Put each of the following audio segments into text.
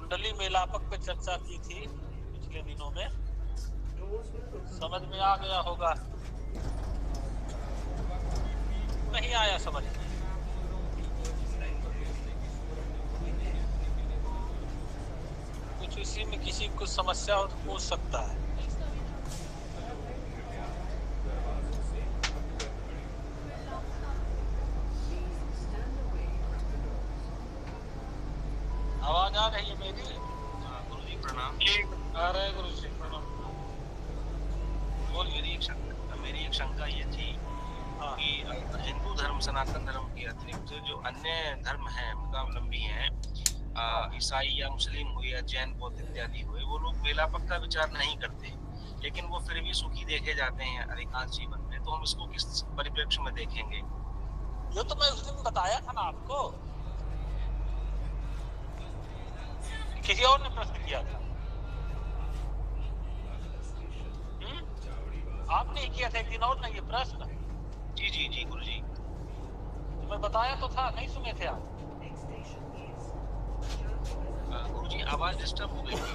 कुंडली मेलापक पे चर्चा की थी पिछले दिनों में, समझ में आ गया होगा, नहीं आया समझ में? कुछ इसी में किसी को समस्या हो तो पूछ सकता है। आवाज आ रही है मेरी? गुरु जी प्रणाम। अरे गुरु जी प्रणाम। बोलिए। मेरी एक शंका ये थी कि हिंदू धर्म, सनातन धर्म के अतिरिक्त जो अन्य धर्म हैं, धर्मावलंबी हैं, ईसाई या मुस्लिम हुए या जैन बौद्ध इत्यादि हुए, वो लोग मेलापक का विचार नहीं करते, लेकिन वो फिर भी सुखी देखे जाते हैं अधिकांश जीवन में। तो हम इसको किस परिप्रेक्ष्य में देखेंगे? ये तो मैं उस दिन बताया था ना आपको, किसी और ने प्रश्न किया था। आपने ही किया था एक दिन और ना ये प्रश्न? जी जी जी गुरु जी। तो मैं बताया तो था, नहीं सुने थे आप? गुरु जी आवाज डिस्टर्ब हो गई थी।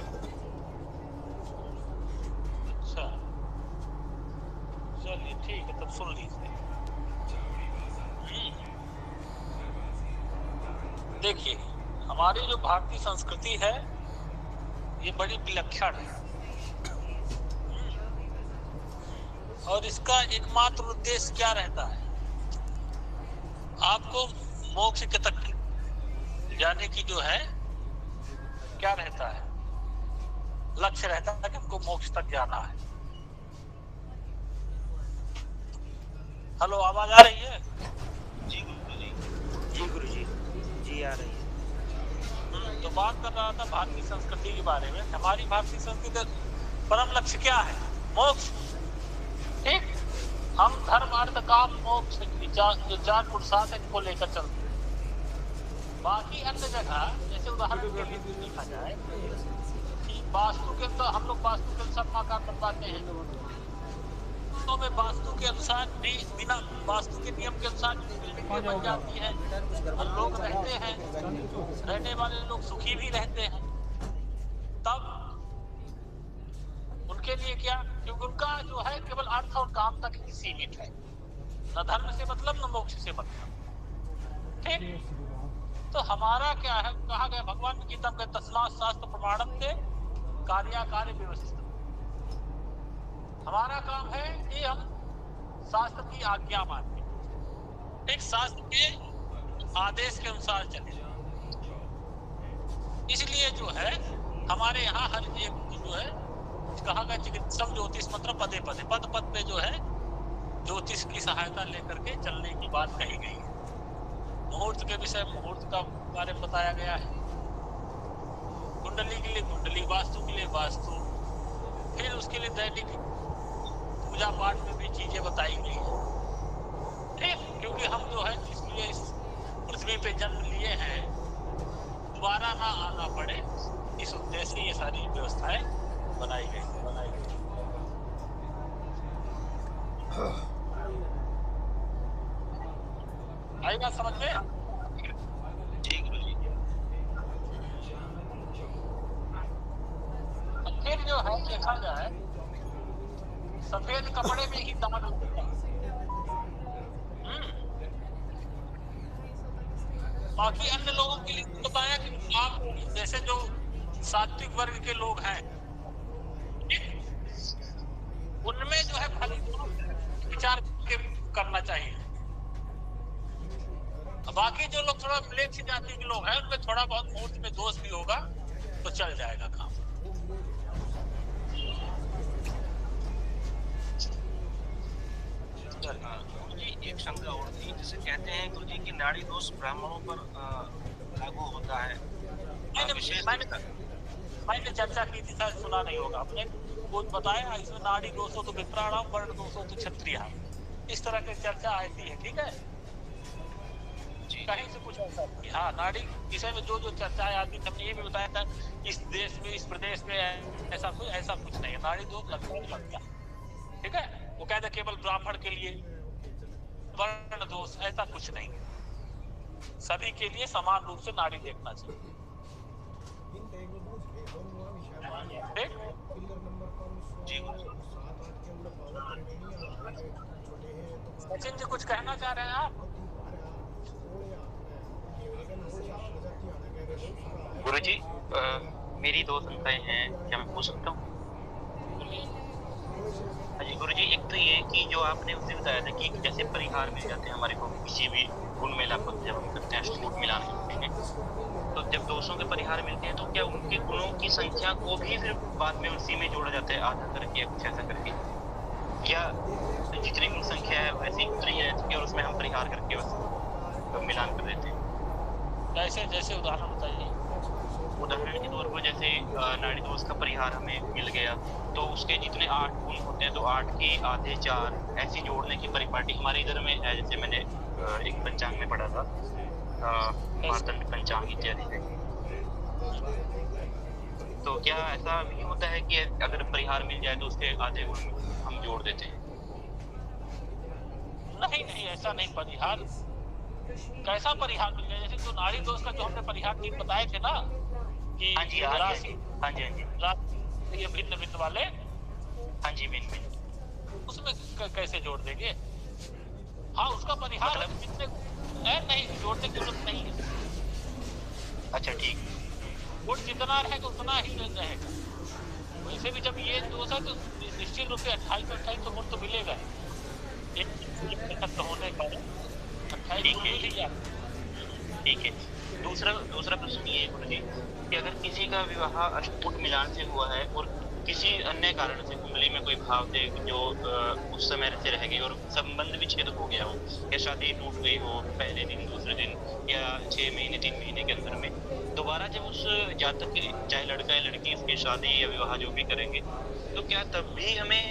अच्छा चलिए ठीक है, तब सुन लीजिए। देखिए, हमारी जो भारतीय संस्कृति है ये बड़ी विलक्षण है, और इसका एकमात्र उद्देश्य क्या रहता है? आपको मोक्ष के तक जाने की जो है क्या रहता है, लक्ष्य रहता है कि हमको मोक्ष तक जाना है। हेलो, आवाज आ रही है? जी गुरु जी। जी गुरु जी आ रही है। तो बात कर रहा था भारतीय संस्कृति के बारे में। हमारी भारतीय संस्कृति का परम लक्ष्य क्या है? मोक्ष। ठीक, हम धर्म अर्थ काम मोक्ष जो चार पुरुषार्थ है इनको लेकर चलते हैं। बाकी अन्य जगह जैसे उदाहरण के लिए देखा जाए कि वास्तु के अंदर हम लोग वास्तु के अनुसार मकान बनवाते हैं, तो में वास्तु के अनुसार भी, बिना वास्तु के नियम के अनुसार बिल्डिंगें बन जाती है और लोग रहते हैं, रहने वाले लोग सुखी भी रहते हैं। तब उनके लिए क्या, क्योंकि उनका जो है केवल अर्थ और काम तक ही सीमित है, न धर्म से मतलब न मोक्ष से मतलब। ठीक, तो हमारा क्या है, कहा गया भगवान की गीता में, तस्मात् शास्त्र प्रमाणन्ते कार्याकार्य व्यवस्थित। हमारा काम है कि हम शास्त्र की आज्ञा माने, एक शास्त्र के आदेश के अनुसार चले। इसलिए जो है हमारे यहाँ हर एक जो है कहा गया चिकित्सक ज्योतिष मंत्र पदे पदे, पद पद पे जो है ज्योतिष की सहायता लेकर के चलने की बात कही गई है। मुहूर्त के विषय मुहूर्त का बारे में बताया गया है, कुंडली के लिए कुंडली, वास्तु के लिए वास्तु, फिर उसके लिए दैनिक पूजा पाठ में भी चीजें बताई गई है। ठीक, क्योंकि हम जो है इसलिए इस पृथ्वी पे जन्म लिए हैं, दोबारा ना आना पड़े, इस उद्देश्य से ये सारी व्यवस्थाएं बनाई गई। आई बात समझ में? ठीक गुरु जी। फिर जो है देखा जाए सफेद कपड़े में ही दान होता है। बाकी अन्य लोगों के लिए बताया कि आप जैसे जो सात्विक वर्ग के लोग हैं उनमें जो है खाली विचार करना चाहिए। बाकी जो लोग थोड़ा म्लेच्छ जाति के लोग हैं उनमें थोड़ा बहुत मुहूर्त में दोष भी होगा तो चल जाएगा काम। गुरु जी एक शंका और थी, जिसे कहते हैं गुरु जी कि नाड़ी दोष ब्राह्मणों पर लागू होता है। मैंने चर्चा की थी, शायद सुना नहीं होगा आपने। वो बताया इसमें नाड़ी दोषों तो विप्राणाम, वर्ण दोषों तो क्षत्रिय, इस तरह की चर्चा आती है। ठीक है, कहीं से कुछ ऐसा नहीं। हाँ, नाड़ी विषय में जो जो चर्चाएं आती, हमने ये भी बताया था इस देश में, इस प्रदेश में ऐसा कुछ नहीं है। नाड़ी दोष लगता है। ठीक है, वो कहते केवल ब्राह्मण के लिए वर्ण दोष, ऐसा कुछ नहीं है। सभी के लिए समान रूप से नाड़ी देखना चाहिए। ठीक। जी गुरुजी। सचिन जी कुछ कहना चाह रहे हैं आप? गुरुजी, मेरी दो शंकाएं हैं, क्या मैं पूछ सकता हूँ? हाँ जी गुरुजी, एक तो ये कि जो आपने उस दिन बताया था कि जैसे परिहार मिल जाते हैं हमारे को किसी भी गुण में लागू जब हम करते हैं अष्टकूट मिलान करते हैं, तो जब दोषों के परिहार मिलते हैं तो क्या उनके गुणों की संख्या को भी फिर बाद में उसी में जोड़ा जाता है आधा करके या कुछ ऐसा करके, या जितनी गुण संख्या है वैसी उतनी है और उसमें हम परिहार करके बस मिलान कर देते हैं? कैसे, जैसे उदाहरण बताइए। उदाहरण के तौर पर जैसे नाड़ी दोष का परिहार हमें मिल गया तो उसके जितने 8 गुण होते हैं तो 8 के आधे 4 ऐसी जोड़ने की परिपाटी हमारे इधर में है। जैसे मैंने एक पंचांग में पढ़ा था, मार्तंड पंचांग इत्यादि में। तो क्या ऐसा भी होता है कि अगर परिहार मिल जाए तो उसके आधे गुण हम जोड़ देते हैं? नहीं, ऐसा नहीं। परिहार कैसा परिहार मिल जाए? जैसे जो नाड़ी दोष का जो हमने परिहार 3 बताए थे ना कि हाँ जी राशि, हाँ जी ये भिन्न भिन्न वाले, हाँ जी भिन्न, उसमें कैसे जोड़ देंगे? हाँ, उसका परिहार मतलब? जितने नहीं, जोड़ने की जरूरत नहीं है। अच्छा ठीक। गुण जितना रहेगा उतना ही रहेगा। वैसे भी जब ये दोष है तो निश्चित रूप से 28 गुण तो मिलेगा ही। एक होने का 28 गुण मिल ही जाएगा। ठीक है। दूसरा प्रश्न ये है गुरुजी कि अगर किसी का विवाह अष्टकूट मिलान से हुआ है और किसी अन्य कारण से कुंडली में कोई भाव थे जो उस समय से रह गई और संबंध विच्छेद हो गया हो, या शादी टूट गई हो पहले दिन दूसरे दिन या 6 महीने 3 महीने के अंदर में, दोबारा जब उस जातक की चाहे लड़का या लड़की उसकी शादी या विवाह जो भी करेंगे तो क्या तब भी हमें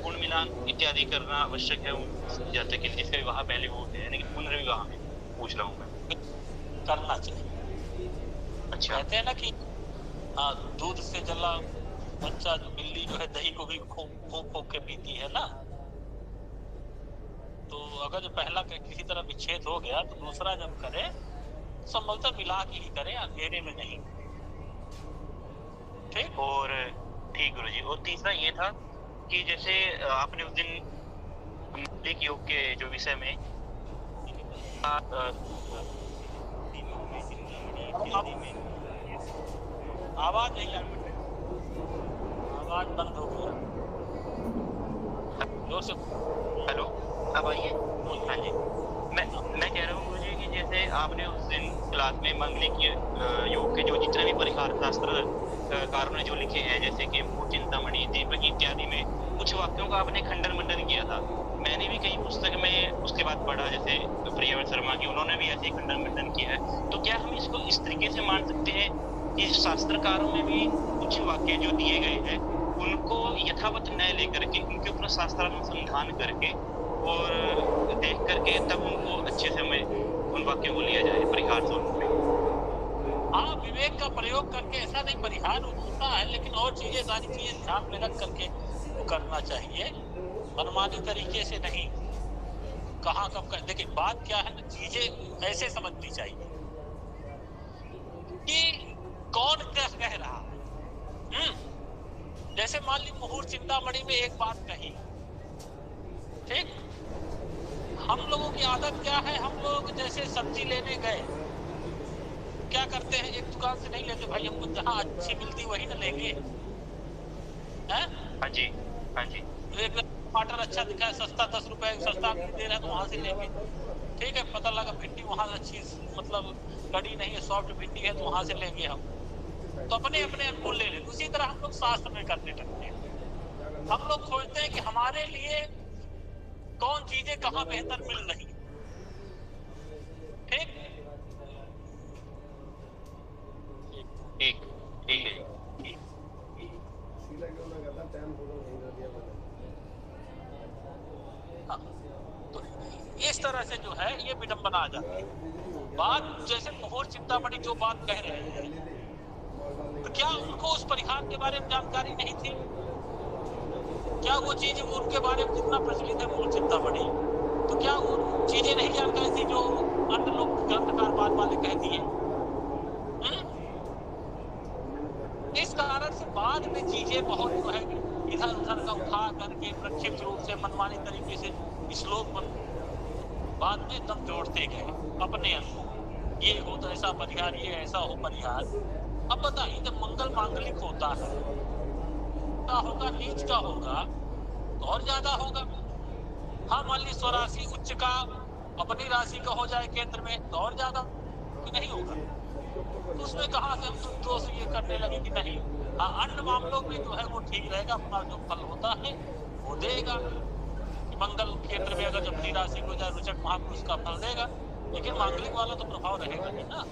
गुण मिलान इत्यादि करना आवश्यक है उस जातक के लिए जिसका विवाह पहले हो गया, यानी कि पुनर्विवाह में पूछ रहा हूँ मैं? करना चाहिए। अच्छा। कहते हैं ना कि दूध से जला बच्चा, जो बिल्ली जो है दही को भी खो के पीती है ना। तो अगर जो पहला किसी तरह विच्छेद हो गया तो दूसरा जब करे संभवतः मिला के ही करे, अंधेरे में नहीं। ठीक। और ठीक गुरुजी, और तीसरा ये था कि जैसे आपने उस दिन मांडलिक योग के जो विषय में आवाज नहीं आ रही, आवाज बंद हो गया, जोर से। हेलो, अब आइए। हाँ जी, मैं कह रहा हूँ गुरुजी कि जैसे आपने उस दिन क्लास में मांगलिक योग के जो जितने भी परिहार शास्त्र कारों ने जो लिखे हैं, जैसे कि मूल चिंतामणि, दीपक इत्यादि में कुछ वाक्यों का आपने खंडन मंडन किया था। मैंने भी कई पुस्तक में उसके बाद पढ़ा, जैसे प्रियव्रत शर्मा की, उन्होंने भी ऐसे ही खंडन मंडन किया है। तो क्या हम इसको इस तरीके से मान सकते हैं कि शास्त्रकारों में भी कुछ वाक्य जो दिए गए हैं उनको यथावत न लेकर के उनके ऊपर शास्त्रानुसंधान करके और देख करके तब उनको अच्छे से हमें उन वाक्यों को लिया जाए परिहार स्वरूप में? हाँ, विवेक का प्रयोग करके ऐसा नहीं परिहार होता है, लेकिन और चीजें, सारी चीजें ध्यान में रख करके वो करना चाहिए, मनमानी तरीके से नहीं। कहाँ कब कर, देखिए बात क्या है ना, चीजें ऐसे समझनी चाहिए कि कौन क्या कह रहा है। जैसे मान ली मुहूर्त चिंतामणि में एक बात कही, ठीक। हम लोगों की आदत क्या है, हम लोग जैसे सब्जी लेने गए क्या करते हैं, एक दुकान से नहीं लेते भाई, हमको जहाँ अच्छी मिलती वही ना लेंगे, हैं? हाँ जी, हाँ जी। एक टमाटर अच्छा दिखा है, सस्ता 10 रुपए सस्ता दे रहा है तो वहां से लेंगे। ठीक है, पता लगा भिंडी वहां अच्छी, मतलब कड़ी नहीं है, सॉफ्ट भिंडी है, तो वहां से लेंगे हम, तो अपने अपने अनुकूल ले लेते। उसी तरह हम लोग शास्त्र में करने लगते हैं। हम लोग खोजते हैं कि हमारे लिए कौन चीजें कहाँ बेहतर मिल रही, ठीक। ठीक है। तो इस तरह से जो है ये विडंबना आ जाती है। बात जैसे मुहूर्त चिंतामणि जो बात कह रहे हैं, तो क्या उनको उस परिहार के बारे में जानकारी नहीं थी? क्या वो चीज उनके बारे में जितना प्रचलित है मुहूर्त चिंतामणि, तो क्या वो चीजें नहीं जानकारी थी जो अन्य लोग ग्रंथकार बाद वाले कह दिए? इस कारण से बाद में चीजें बहुत जो है इधर उधर का उठा करके प्रक्षिप्त रूप से मनमानी तरीके से श्लोक बाद में एकदम जोड़ते गए अपने अंदर, ये हो तो ऐसा परिहार, ये ऐसा हो परिहार। अब बताइए जब मंगल मांगलिक होता है होगा नीच का होगा तो और ज्यादा होगा। हाँ मान ली स्वराशि उच्च का अपनी राशि का हो जाए केंद्र में तो और ज्यादा नहीं होगा। तो उसमें कहाँ से हम दोष ये करने लगे कि नहीं। हाँ अन्य मामलों में जो है वो ठीक रहेगा, अपना जो फल होता है वो देगा। मंगल केंद्र में अगर अपनी राशि को जाए रुचक महापुरुष का फल देगा, लेकिन मांगलिक वाला तो प्रभाव रहेगा नहीं ना।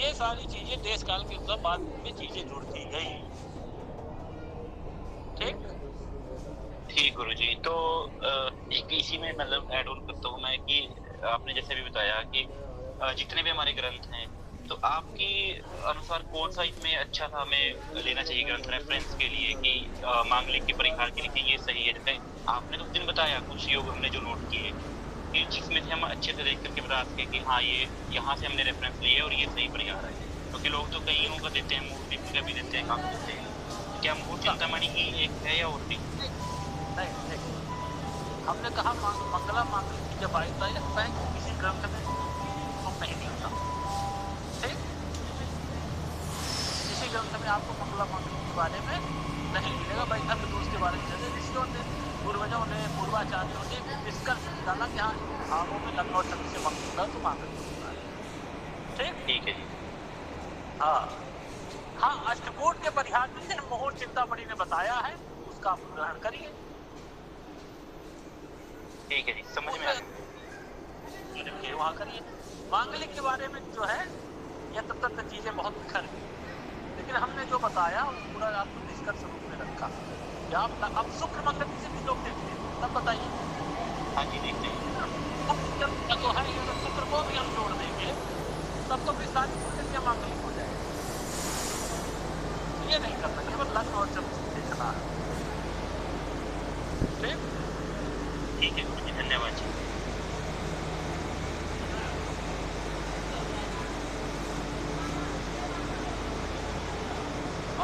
ये सारी चीजें देश काल के अनुसार बाद में चीजें जुड़ती गई। ठीक गुरुजी। तो एक इसी में मतलब ऐड ऑन करता हूँ मैं कि आपने जैसे भी बताया कि जितने भी हमारे ग्रंथ हैं तो आपकी अनुसार कौन सा इसमें अच्छा था हमें लेना चाहिए ग्रंथ रेफरेंस के लिए कि मांगलिक के परिहार के लिए ये सही है। जैसे आपने उस दिन बताया कुछ योग हमने जो नोट किए कि जिसमें से हम अच्छे से देख करके बता सके कि हाँ ये यहाँ से हमने रेफरेंस लिए और ये सही परिहार है। क्योंकि लोग तो कई का देते हैं, मूर्ति का भी देते हैं, काम देते हैं। क्या मूर्ति चिंतामणि ही एक है या और भी? नहीं, हमने कहा मंगला मांगलिक की जब आई था किसी ग्रंथ में तो नहीं मिलता। ठीक, किसी ग्रंथ में आपको मंगला मांगलिक के बारे में नहीं मिलेगा। भाई धर्म दोष के बारे में ऋषियों ने, पूर्वजों ने, पूर्वाचार्यों ने निष्कर्ष निकाला कि हाँ भावों में लग्न और छंद से मंगल तो मांगलिक होता है। ठीक है। हाँ अष्टकूट के परिहार में मुहूर्त चिंतामणि ने बताया है, उसका आप ग्रहण करिए। ठीक है जी, समझ में आ गया। वहाँ करिए। मांगलिक के बारे में जो है यह तत्व चीजें बहुत बिखर गई, लेकिन हमने जो बताया वो पूरा आपको निष्कर्ष रूप में रखा। आप अब शुक्र मंगल से भी लोग देखते हैं, तब बताइए। हाँ जी देखते हैं। जो है ये शुक्र को भी हम जोड़ देंगे तब तो भी सारी कुंडलियां मांगलिक हो जाएगी। ये नहीं करना, केवल लग्न और चंद्र देखना है। ठीक है गुरुजी, धन्यवाद जी।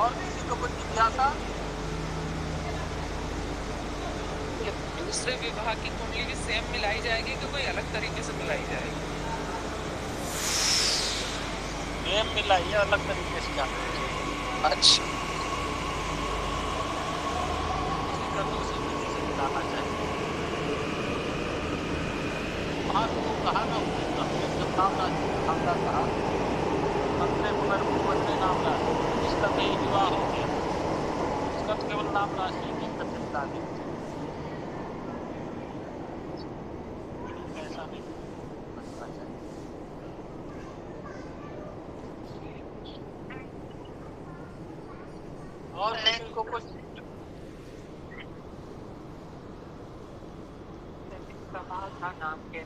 और किसी को कुछ जिज्ञासा? दूसरे विवाह की कुंडली भी सेम मिलाई जाएगी कि कोई अलग तरीके से मिलाई जाएगी? सेम मिलाई है, अलग तरीके से क्या? अच्छा, दूसरी तरीके से मिलाना चाहिए। हाँ तो कहा ना जब नाम हमला कहा हमने पुनर्भुवन में नाम ला इसका कहीं विवाह हो गया, इसका तो केवल नाम राशि की तथ्यता दी। ऐसा नहीं बनना चाहिए। और किसी को कुछ नाम के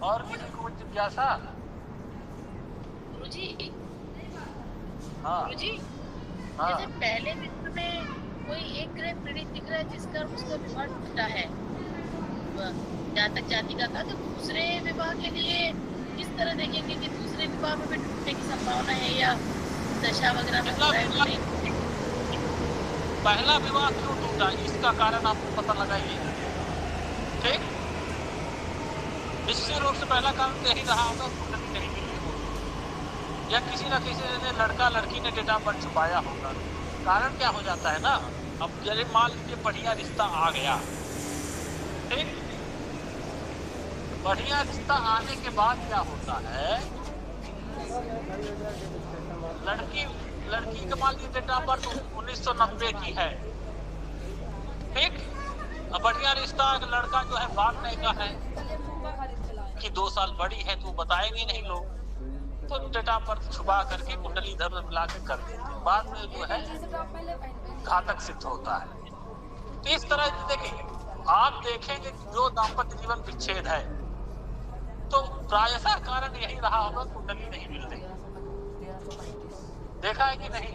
और किसी को कुछ जिज्ञासा? गुरुजी, हाँ गुरुजी, जैसे पहले विश्व में कोई एक ग्रह पीड़ित दिख रहा है जिसका उसका विवाह टूटा है जातक जातिका का, तो दूसरे विवाह के लिए किस तरह देखेंगे कि दूसरे विवाह में भी टूटने की संभावना है या दशा वगैरह में? पहला विवाह क्यों टूटा इसका कारण आपको पता लगाइए। ठीक, निश्चित रूप से पहला कारण तो यही रहा होगा कुंडली नहीं मिली होगी या किसी न किसी ने लड़का लड़की ने डेटा पर छुपाया होगा। कारण क्या हो जाता है ना, अब जैसे मान लीजिए बढ़िया रिश्ता आ गया, ठीक, बढ़िया रिश्ता आने के बाद क्या होता है, लड़की का मान लीजिए डेट ऑफ बर्थ 1990 की है, ठीक, अब बढ़िया रिश्ता लड़का जो है भागने का है कि 2 साल बड़ी है तो बताएंगे नहीं लोग, तो डेट ऑफ बर्थ छुपा करके कुंडली इधर मिला के कर देते हैं, बाद में जो है घातक सिद्ध होता है। तो इस तरह से देखिए, आप देखेंगे कि जो दाम्पत्य जीवन विच्छेद है तो प्रायशः कारण यही रहा होगा कुंडली नहीं मिल रही। देखा है कि नहीं?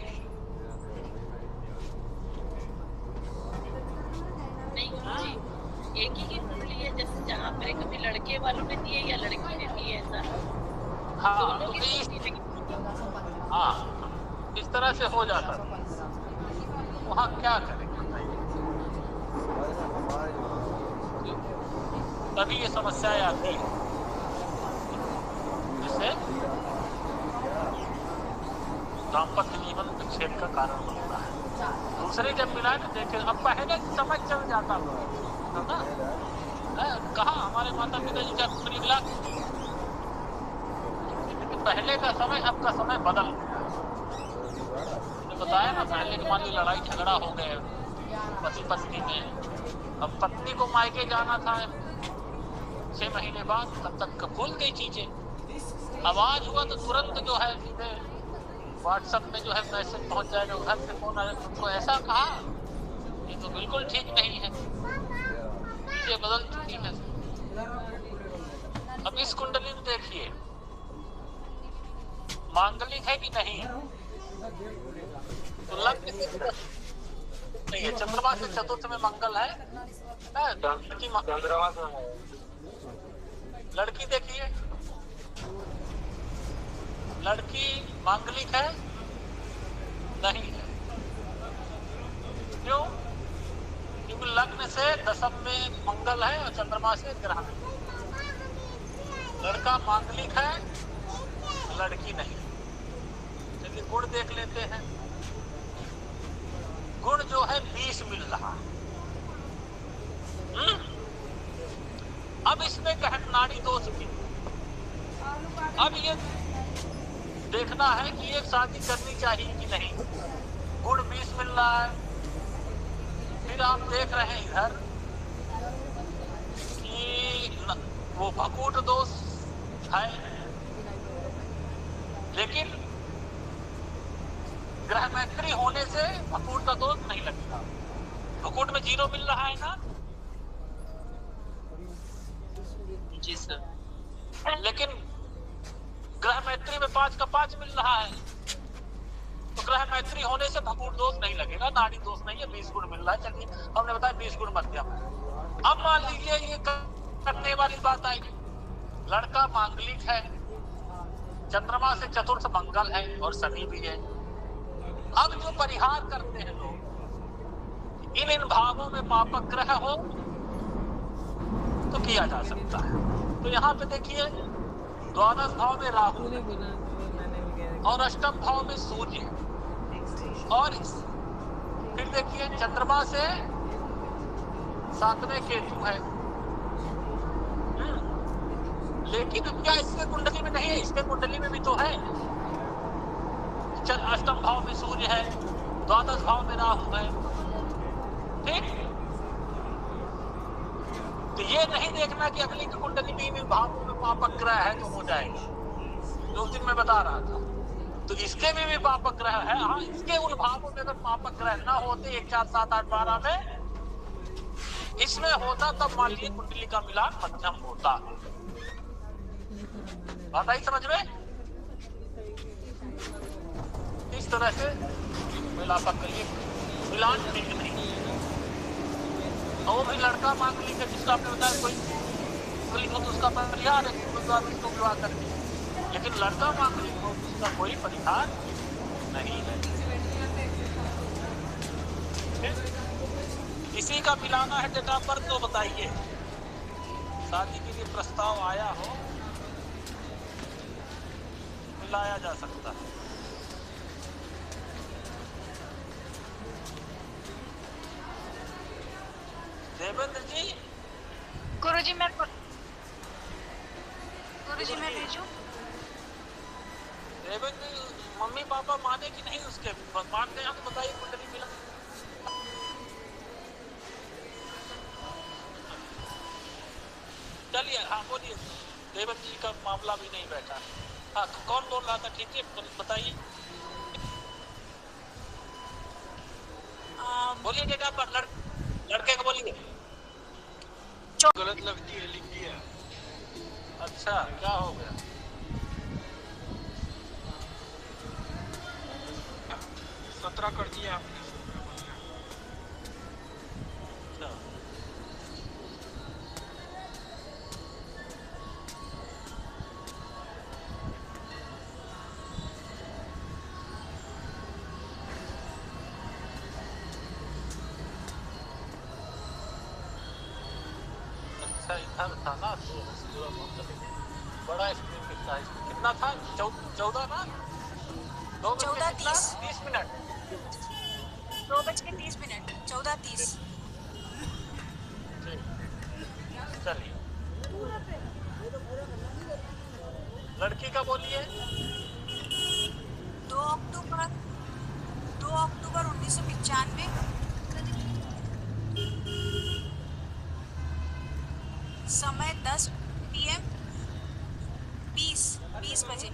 नहीं गुरुजी, एक ही की कुंडली है जैसे जहाँ पे कभी लड़के वालों ने दिए या लड़की ने दिए ऐसा? हाँ दोनों तो की हाँ इस तरह से हो जाता था। वहाँ क्या करें तभी ये समस्याएं आती है, जिससे दाम्पत्य जीवन विच्छेद का कारण बनता है। दूसरे जब मिला तो देखे, अब पहले समझ चल जाता था ना, कहा हमारे माता पिता जी का मिला, लेकिन पहले का समय अब का समय बदल गया। मैंने बताया ना, पहले के मान ली लड़ाई झगड़ा हो गए पति पत्नी में, अब पत्नी को मायके जाना था 6 महीने बाद, तब तक भूल गई चीजें। आवाज हुआ तो तुरंत जो है सीधे व्हाट्सएप में जो है मैसेज पहुंच जाएगा, घर से फोन आया, तुमको ऐसा कहा, ये तो बिल्कुल ठीक नहीं है, चीजें बदल चुकी है। अब इस कुंडली में देखिए मांगलिक है कि नहीं, तो लग्न नहीं है, चंद्रमा से चतुर्थ में मंगल है, लड़की देखिए, लड़की मांगलिक है नहीं है, क्यों? क्योंकि लग्न से दशम में मंगल है और चंद्रमा से ग्रह। लड़का मांगलिक है, लड़की नहीं। चलिए गुण देख लेते हैं। गुण जो है 20 मिल रहा। अब इसमें नाड़ी दोष भी, अब ये देखना है कि एक शादी करनी चाहिए कि नहीं। गुण 20 मिल रहा है, फिर आप देख रहे हैं इधर कि वो भकूट दोष है, लेकिन ग्रह मैत्री होने से भकूट का दोष नहीं लगता। भकूट में 0 मिल रहा है ना जी सर, लेकिन ग्रह मैत्री में 5 का 5 मिल रहा है, तो ग्रह मैत्री होने से भकूट दोष नहीं लगेगा, नाड़ी दोष नहीं है, 20 गुण मिल रहा है। चलिए हमने बताया 20 गुण मध्यम। अब मान लीजिए ये करने वाली बात आएगी, लड़का मांगलिक है, चंद्रमा से चतुर्थ मंगल है और शनि भी है। अब जो परिहार करते हैं लोग, इन भावों में पापक ग्रह हो तो किया जा सकता है। तो यहाँ पे देखिए द्वादश भाव में राहु और अष्टम भाव में सूर्य, और फिर देखिए चंद्रमा से 7वें केतु है। लेकिन क्या इसके कुंडली में नहीं है? इसके कुंडली में भी तो है। अष्टम भाव में सूर्य है, द्वादश भाव में राहु है, ठीक। तो ये नहीं देखना कि अगली की कुंडली में इन भावों में पापक ग्रह है तो हो जाएगा, जो दिन मैं बता रहा था। तो इसके में भी पापक ग्रह है। हाँ, इसके उन भावों में अगर पापक ग्रह ना होते 1, 4, 7, 8, 12 में, इसमें होता तब मान लीजिए कुंडली का मिलान मध्यम होता। बात आई समझ में? इस तरह से मिलापा करिए, मिलान ठीक नहीं। और वो भी लड़का मांगलिक है, जिसका आपने बताया कोई हो तो उसका परिहार है, इसको विवाह करके। लेकिन लड़का मांगलिक हो उसका कोई परिहार नहीं है। इसी का मिलाना है डेट ऑफ बर्थ, तो बताइए शादी के लिए प्रस्ताव आया हो, मिलाया जा सकता है। देवेंद्र जी, गुरुजी मैं भेजूं? देवेंद्र मम्मी पापा माने कि नहीं? उसके मानते हैं तो बताइए कुंडली मिला। चलिए हाँ बोलिए, देवेंद्र जी का मामला भी नहीं बैठा। हाँ कौन बोल रहा था? ठीक है बताइए, बोलिए डेटा पर लड़के को बोलिए। गलत लगती है, लिख दिया। अच्छा क्या हो गया? 17 कर दिया आपने। अच्छा घर था ना तो बड़ा स्क्रीन कितना है, कितना था 14 ना 2:30 मिनट 2:30 14:30। चलिए लड़की का बोलिए। 2 अक्टूबर 1995। समय 10 PM 20 बजे।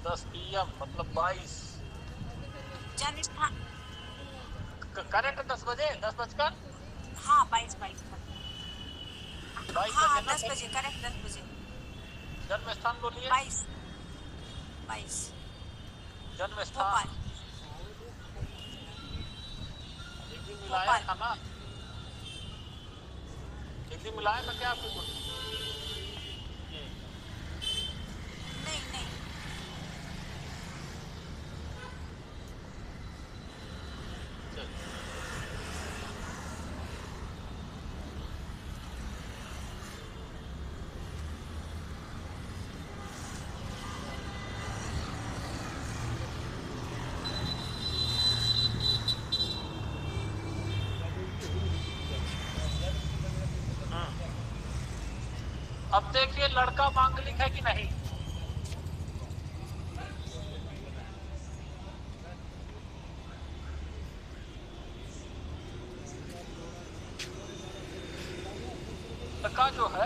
10 PM मतलब 22 जन्म स्थान करेक्ट 10 बजे 10 बजकर हाँ 22 हाँ बजे 10 बजे करेक्ट 10 बजे। जन्म स्थान बोलिए। 22 जन्म स्थान भोपाल। एक दिन मिलाया था ना, एक दिन मिलाया था क्या आपको कुछ? नहीं अब देखिए लड़का मांगलिक है कि नहीं। लड़का जो है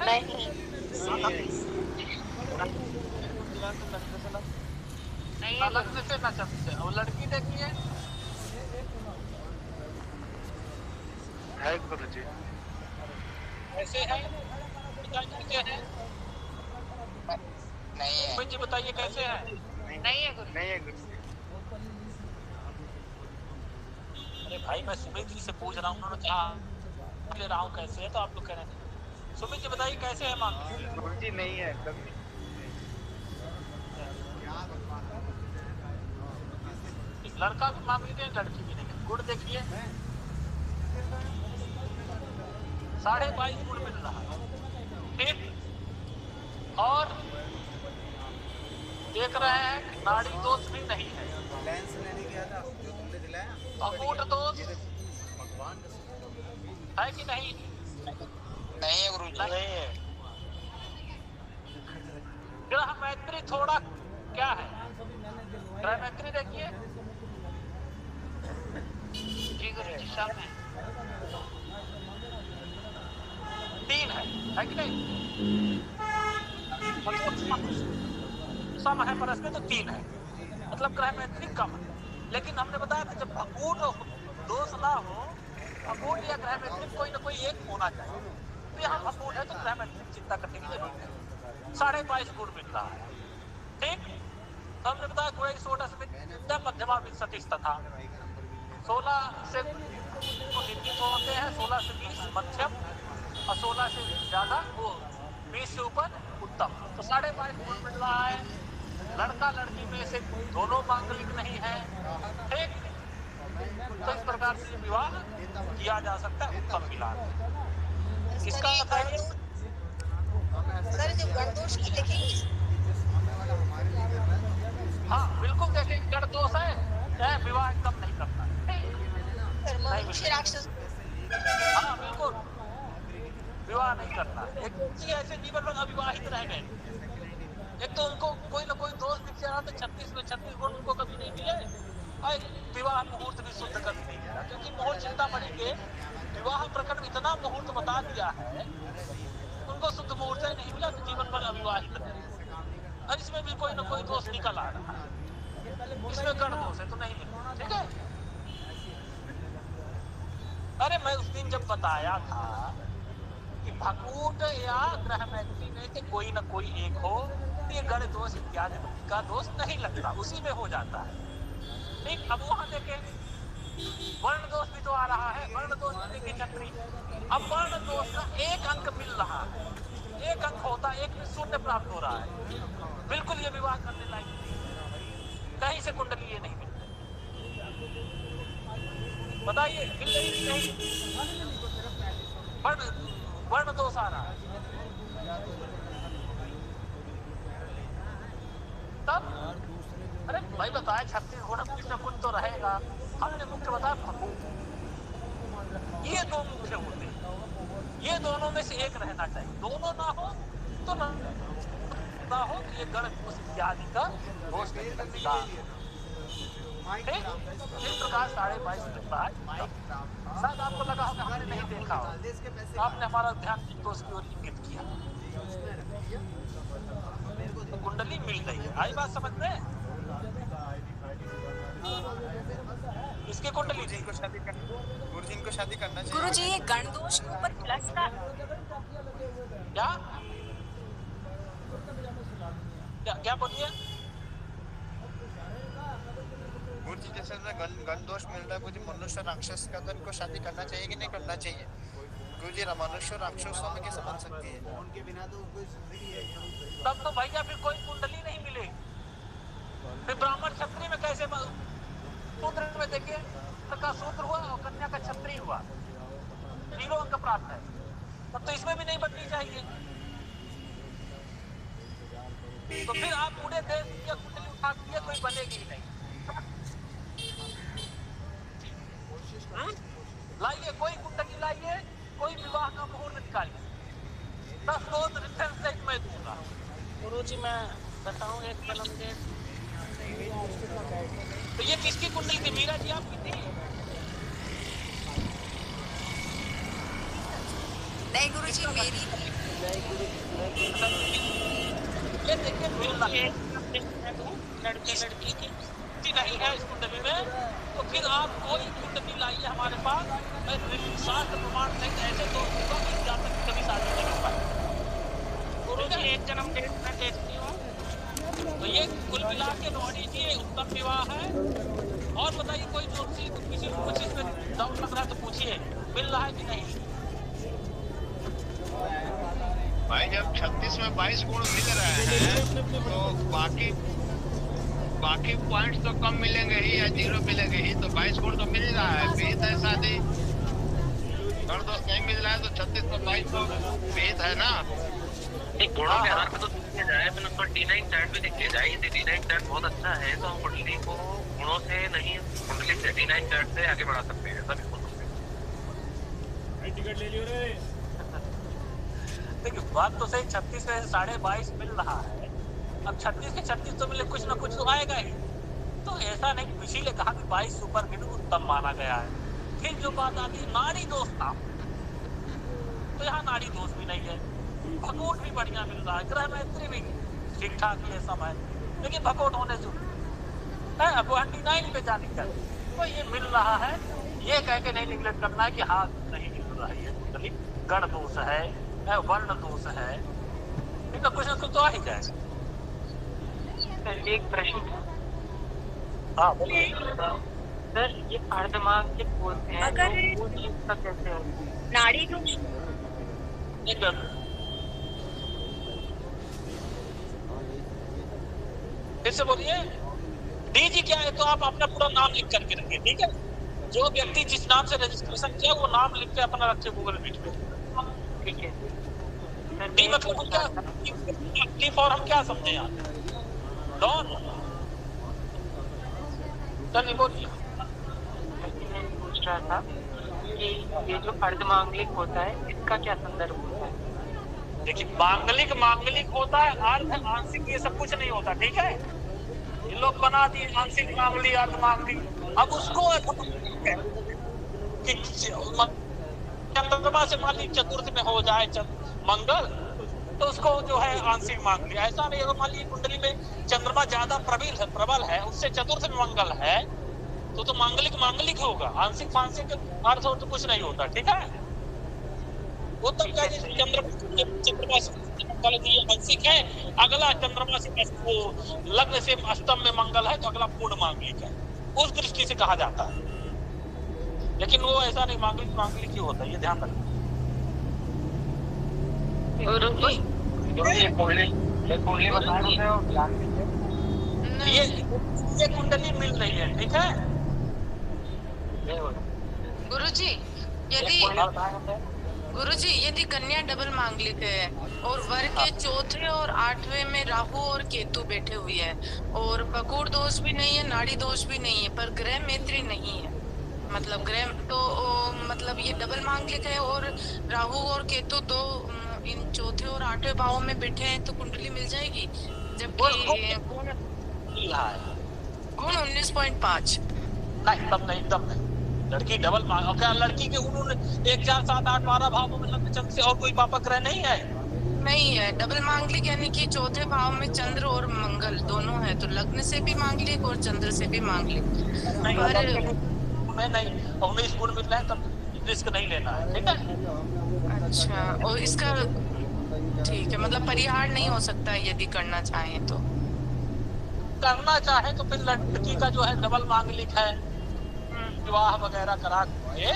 अलग से ना चलते और लड़की देखिए है गुरुजी। कैसे है कैसे है नहीं है जी बताइए कैसे है। नहीं है गुरु। नहीं है गुरुजी। अरे भाई मैं सुमित जी से पूछ रहा हूँ, उन्होंने कहा ले रहा हूँ कैसे है तो आप लोग कह रहे हैं। सुमित जी बताइए कैसे है मांग। गुरुजी नहीं है कभी। लड़का भी मांग लीजिए लड़की भी नहीं। गुड़ देखिए 22.5 गुड़ मिल रहा है ठीक। और देख रहे हैं कि नाड़ी दोष भी नहीं है। लेंस लेने गया था जो तुमने दिलाया अकूट दोष है कि नहीं। नहीं है गुरुजी नहीं है। ग्रह मैत्री थोड़ा क्या है, ग्रह मैत्री देखिए जी गुरुजी सब है। 3 है कि नहीं। सम है पर इसमें तो 3 है मतलब ग्रह मैत्री कम है। लेकिन हमने बताया था जब अकूट दोष ना हो, अकूट या ग्रह मैत्री कोई ना कोई एक होना चाहिए। तो यहाँ अकूट है तो ग्रह मैत्री चिंता करने की जरूरत है। 22.5 गुण मिल रहा है ठीक। तो हमने बताया कोई सोडा से मध्यमा विंशतिश तथा 16 से निश्चित होते हैं, 16 से 20 मध्यम और 16 से ज्यादा वो 20 से ऊपर उत्तम। तो 22.5 गुण मिल रहा है। लड़का लड़की में से दोनों मांगलिक नहीं है ठीक। तो इस प्रकार से विवाह किया जा सकता है उत्तम मिलान। किसका बताइए सर जो गणदोष की देखेंगे। हाँ बिल्कुल देखेंगे गण दोष है चाहे विवाह एकदम नहीं करना मनुष्य राक्षस। हाँ बिल्कुल विवाह नहीं करना। एक व्यक्ति ऐसे जीवन में अविवाहित रह गए, एक तो उनको कोई ना कोई दोष दिख रहा तो 36 में 36 गुण उनको कभी नहीं मिले और विवाह मुहूर्त भी शुद्ध कभी नहीं मिला। क्योंकि मुहूर्त चिंतामणि के विवाह प्रकरण इतना मुहूर्त बता दिया है, उनको शुद्ध मुहूर्त नहीं मिला तो जीवन भर अविवाहित रहे। और इसमें भी कोई ना कोई दोष निकल आ रहा है, इसमें गण दोष है तो नहीं मिला ठीक है। अरे मैं उस दिन जब बताया था कि भकूट या ग्रह मैत्री में से कोई ना कोई एक हो तो ये गण दोष इत्यादि का दोष नहीं लगता, उसी में हो जाता है ठीक। अब वहां देखें वर्ण दोष भी तो आ रहा है। वर्ण दोष देखिए चक्री, अब वर्ण दोष का 1 अंक मिल रहा है, 1 अंक होता है 1 में 0 प्राप्त हो रहा है। बिल्कुल ये विवाह करने लायक नहीं, कहीं से कुंडली ये नहीं मिलती। बताइए मिल रही कि नहीं। वर्ण दोष आ रहा है, तब अरे भाई बताया 36 गुण कुछ न कुछ तो रहेगा। हमने मुख्य बताया फकूट, ये दो मुख्य होते हैं, ये दोनों में से एक रहना चाहिए, दोनों ना हो तो ना हो तो ये गण दोष इत्यादि का दोष नहीं लगेगा। इस प्रकार 22.5 मिलता है। शायद आपको लगा होगा हमने नहीं देखा हो, आपने हमारा ध्यान दोष की ओर इंगित किया। तो कुंडली मिल रही है, आई बात समझ में? इसके कुंडली गुरुजी को शादी करना चाहिए। गुरुजी ये गण दोष के ऊपर प्लस का क्या बोलिए? गुरुजी जैसे गण दोष मिल रहा है, गुरुजी मनुष्य राक्षस का तो इनको शादी करना चाहिए कि नहीं करना चाहिए? गुरुजी मनुष्य राक्षसों में कैसे बन सकती है? उनके बिना तो कोई जिंदगी है। तब तो भैया फिर कोई कुंडली नहीं मिलेगी, फिर ब्राह्मण क्षत्रिय में कैसे? सूत्र में देखिए, का सूत्र हुआ और कन्या का क्षत्रिय हुआ, 0 अंक प्राप्त है, तब तो इसमें भी नहीं बननी चाहिए। तो फिर आप पूरे देश की कुंडली उठा दिए, कोई बनेगी ही नहीं। लाइए कोई कुंडली लाइए, कोई विवाह का मुहूर्त निकालिए, 10 रोज रेफरेंस सेट मैं दूंगा। गुरुजी मैं बताऊं एक जन्म के तो ये किसकी कुंडली थी? मीरा जी आपकी थी? नहीं गुरुजी मेरी। ये देखिए लड़की की नहीं है इस कुंडली में, तो फिर आप कोई कुंडली लाइए हमारे पास, शास्त्र प्रमाण नहीं ऐसे तो कभी शादी नहीं हो पाए। गुरुजी एक जन्म डेट मैं देखती हूँ। तो ये कुल मिला के नौड़ी जी उत्तम विवाह है। और बताइए कोई ज्योतिषी किसी को कुछ इसमें डाउट लग रहा है तो पूछिए, मिल रहा है कि नहीं? भाई जब 36 में 22 गुण मिल रहे हैं तो बाकी पॉइंट्स तो कम मिलेंगे ही या 0 मिलेंगे ही, तो 22 गुण तो मिल रहा है। विहित है शादी, गण दोष नहीं मिल रहा है तो 36 में 22 तो विहित है ना। एक गुणों के आधार पर तो देखा जाए, तो नंबर D9 चार्ट भी देखा जाए, यदि D9 चार्ट बहुत अच्छा है तो हम कुंडली को गुणों से नहीं, कुंडली से D9 चार्ट से आगे बढ़ा सकते हैं, ऐसा भी हो सकता है। टिकट ले लियो रे। देखिए बात तो सही, 36 में 22.5 मिल रहा है, अब 36 के 36 तो मिले, कुछ ना कुछ तो आएगा ही। तो ऐसा नहीं, इसीलिए कहा कि 22 सुपर गिन उत्तम माना गया है। फिर जो बात आती है नाड़ी दोष नाम, तो यहाँ नाड़ी दोष भी नहीं है, भकोट भी बढ़िया मिल रहा है, ग्रह मैत्री भी ठीक ठाक ये समय, लेकिन भकोट होने से अब 29 पे जाने का तो ये मिल रहा है। ये कह के नहीं निगलेक्ट करना है कि हाँ नहीं मिल रहा है, ये कुंडली गण दोष है, वर्ण दोष है, इनका कुछ ना कुछ तो आ ही जाएगा। एक प्रश्न था। हाँ बोलिए सर, ये अर्धमांगिक बोलते हैं, तो वो चीज का कैसे हो? नाड़ी दोष फिर से बोलिए। डी जी क्या है, तो आप अपना पूरा नाम लिख करके रखिए, ठीक है? जो व्यक्ति जिस नाम से रजिस्ट्रेशन किया वो नाम लिख के अपना रखे गूगल मीट पे, ठीक है। डी मतलब क्या, डी फॉर हम क्या समझे यहाँ? डॉन। चलिए बोलिए। मैं पूछ रहा था कि ये जो अर्धमांगलिक होता है इसका क्या संदर्भ होता है? देखिए मांगलिक होता है, अर्ध आंशिक ये सब कुछ नहीं होता, ठीक है? ये लोग बना दिए आंशिक मांगलिक अर्ध मांगलिक। अब उसको चंद्रमा से मान लीजिए चतुर्थ में हो जाए मंगल, तो उसको जो है आंशिक मांगलिक। ऐसा नहीं अगर मान लीजिए कुंडली में चंद्रमा ज्यादा प्रबल है, उससे चतुर्थ में मंगल है, तो मांगलिक होगा, आंशिक फांसिक अर्थ हो तो कुछ नहीं होता, ठीक है? वो तब क्या चंद्रमा से मंगल ये आंशिक है, अगला चंद्रमा से वो लग्न से अष्टम में मंगल है, तो अगला पूर्ण मांगलिक है, उस दृष्टि से कहा जाता है। लेकिन वो ऐसा नहीं, मांगलिक ही होता है, ये ध्यान रखना। ये कुंडली मिल रही है, ठीक है? गुरुजी यदि गुरुजी यदि कन्या डबल मांगलिक है और वर्ग के चौथे और आठवें में राहु और केतु बैठे हुए हैं और बकुड़ दोष भी नहीं है, नाड़ी दोष भी नहीं है, पर ग्रह मैत्री नहीं है, मतलब ग्रह तो मतलब ये डबल मांगलिक है और राहु और केतु दो इन चौथे और आठवें भावों में बैठे हैं तो कुंडली मिल जाएगी। जबकि गुण 19.5 नहीं, तब नहीं, तब नहीं। लड़की डबल मांग, क्या लड़की के उन्होंने 1 4 7 8 12 भाव में लग्न चंद्र से और कोई पापक ग्रह नहीं है? नहीं है। डबल मांगलिक यानी कि चौथे भाव में चंद्र और मंगल दोनों है, तो लग्न से भी मांगलिक और चंद्र से भी मांगलिक। नहीं 19 गुण मिल रहे हैं, तब रिस्क नहीं लेना है, ठीक है। अच्छा, और इसका ठीक है, मतलब परिहार नहीं हो सकता यदि करना चाहे तो? करना चाहे तो फिर लड़की का जो है डबल मांगलिक है, विवाह वगैरह करा के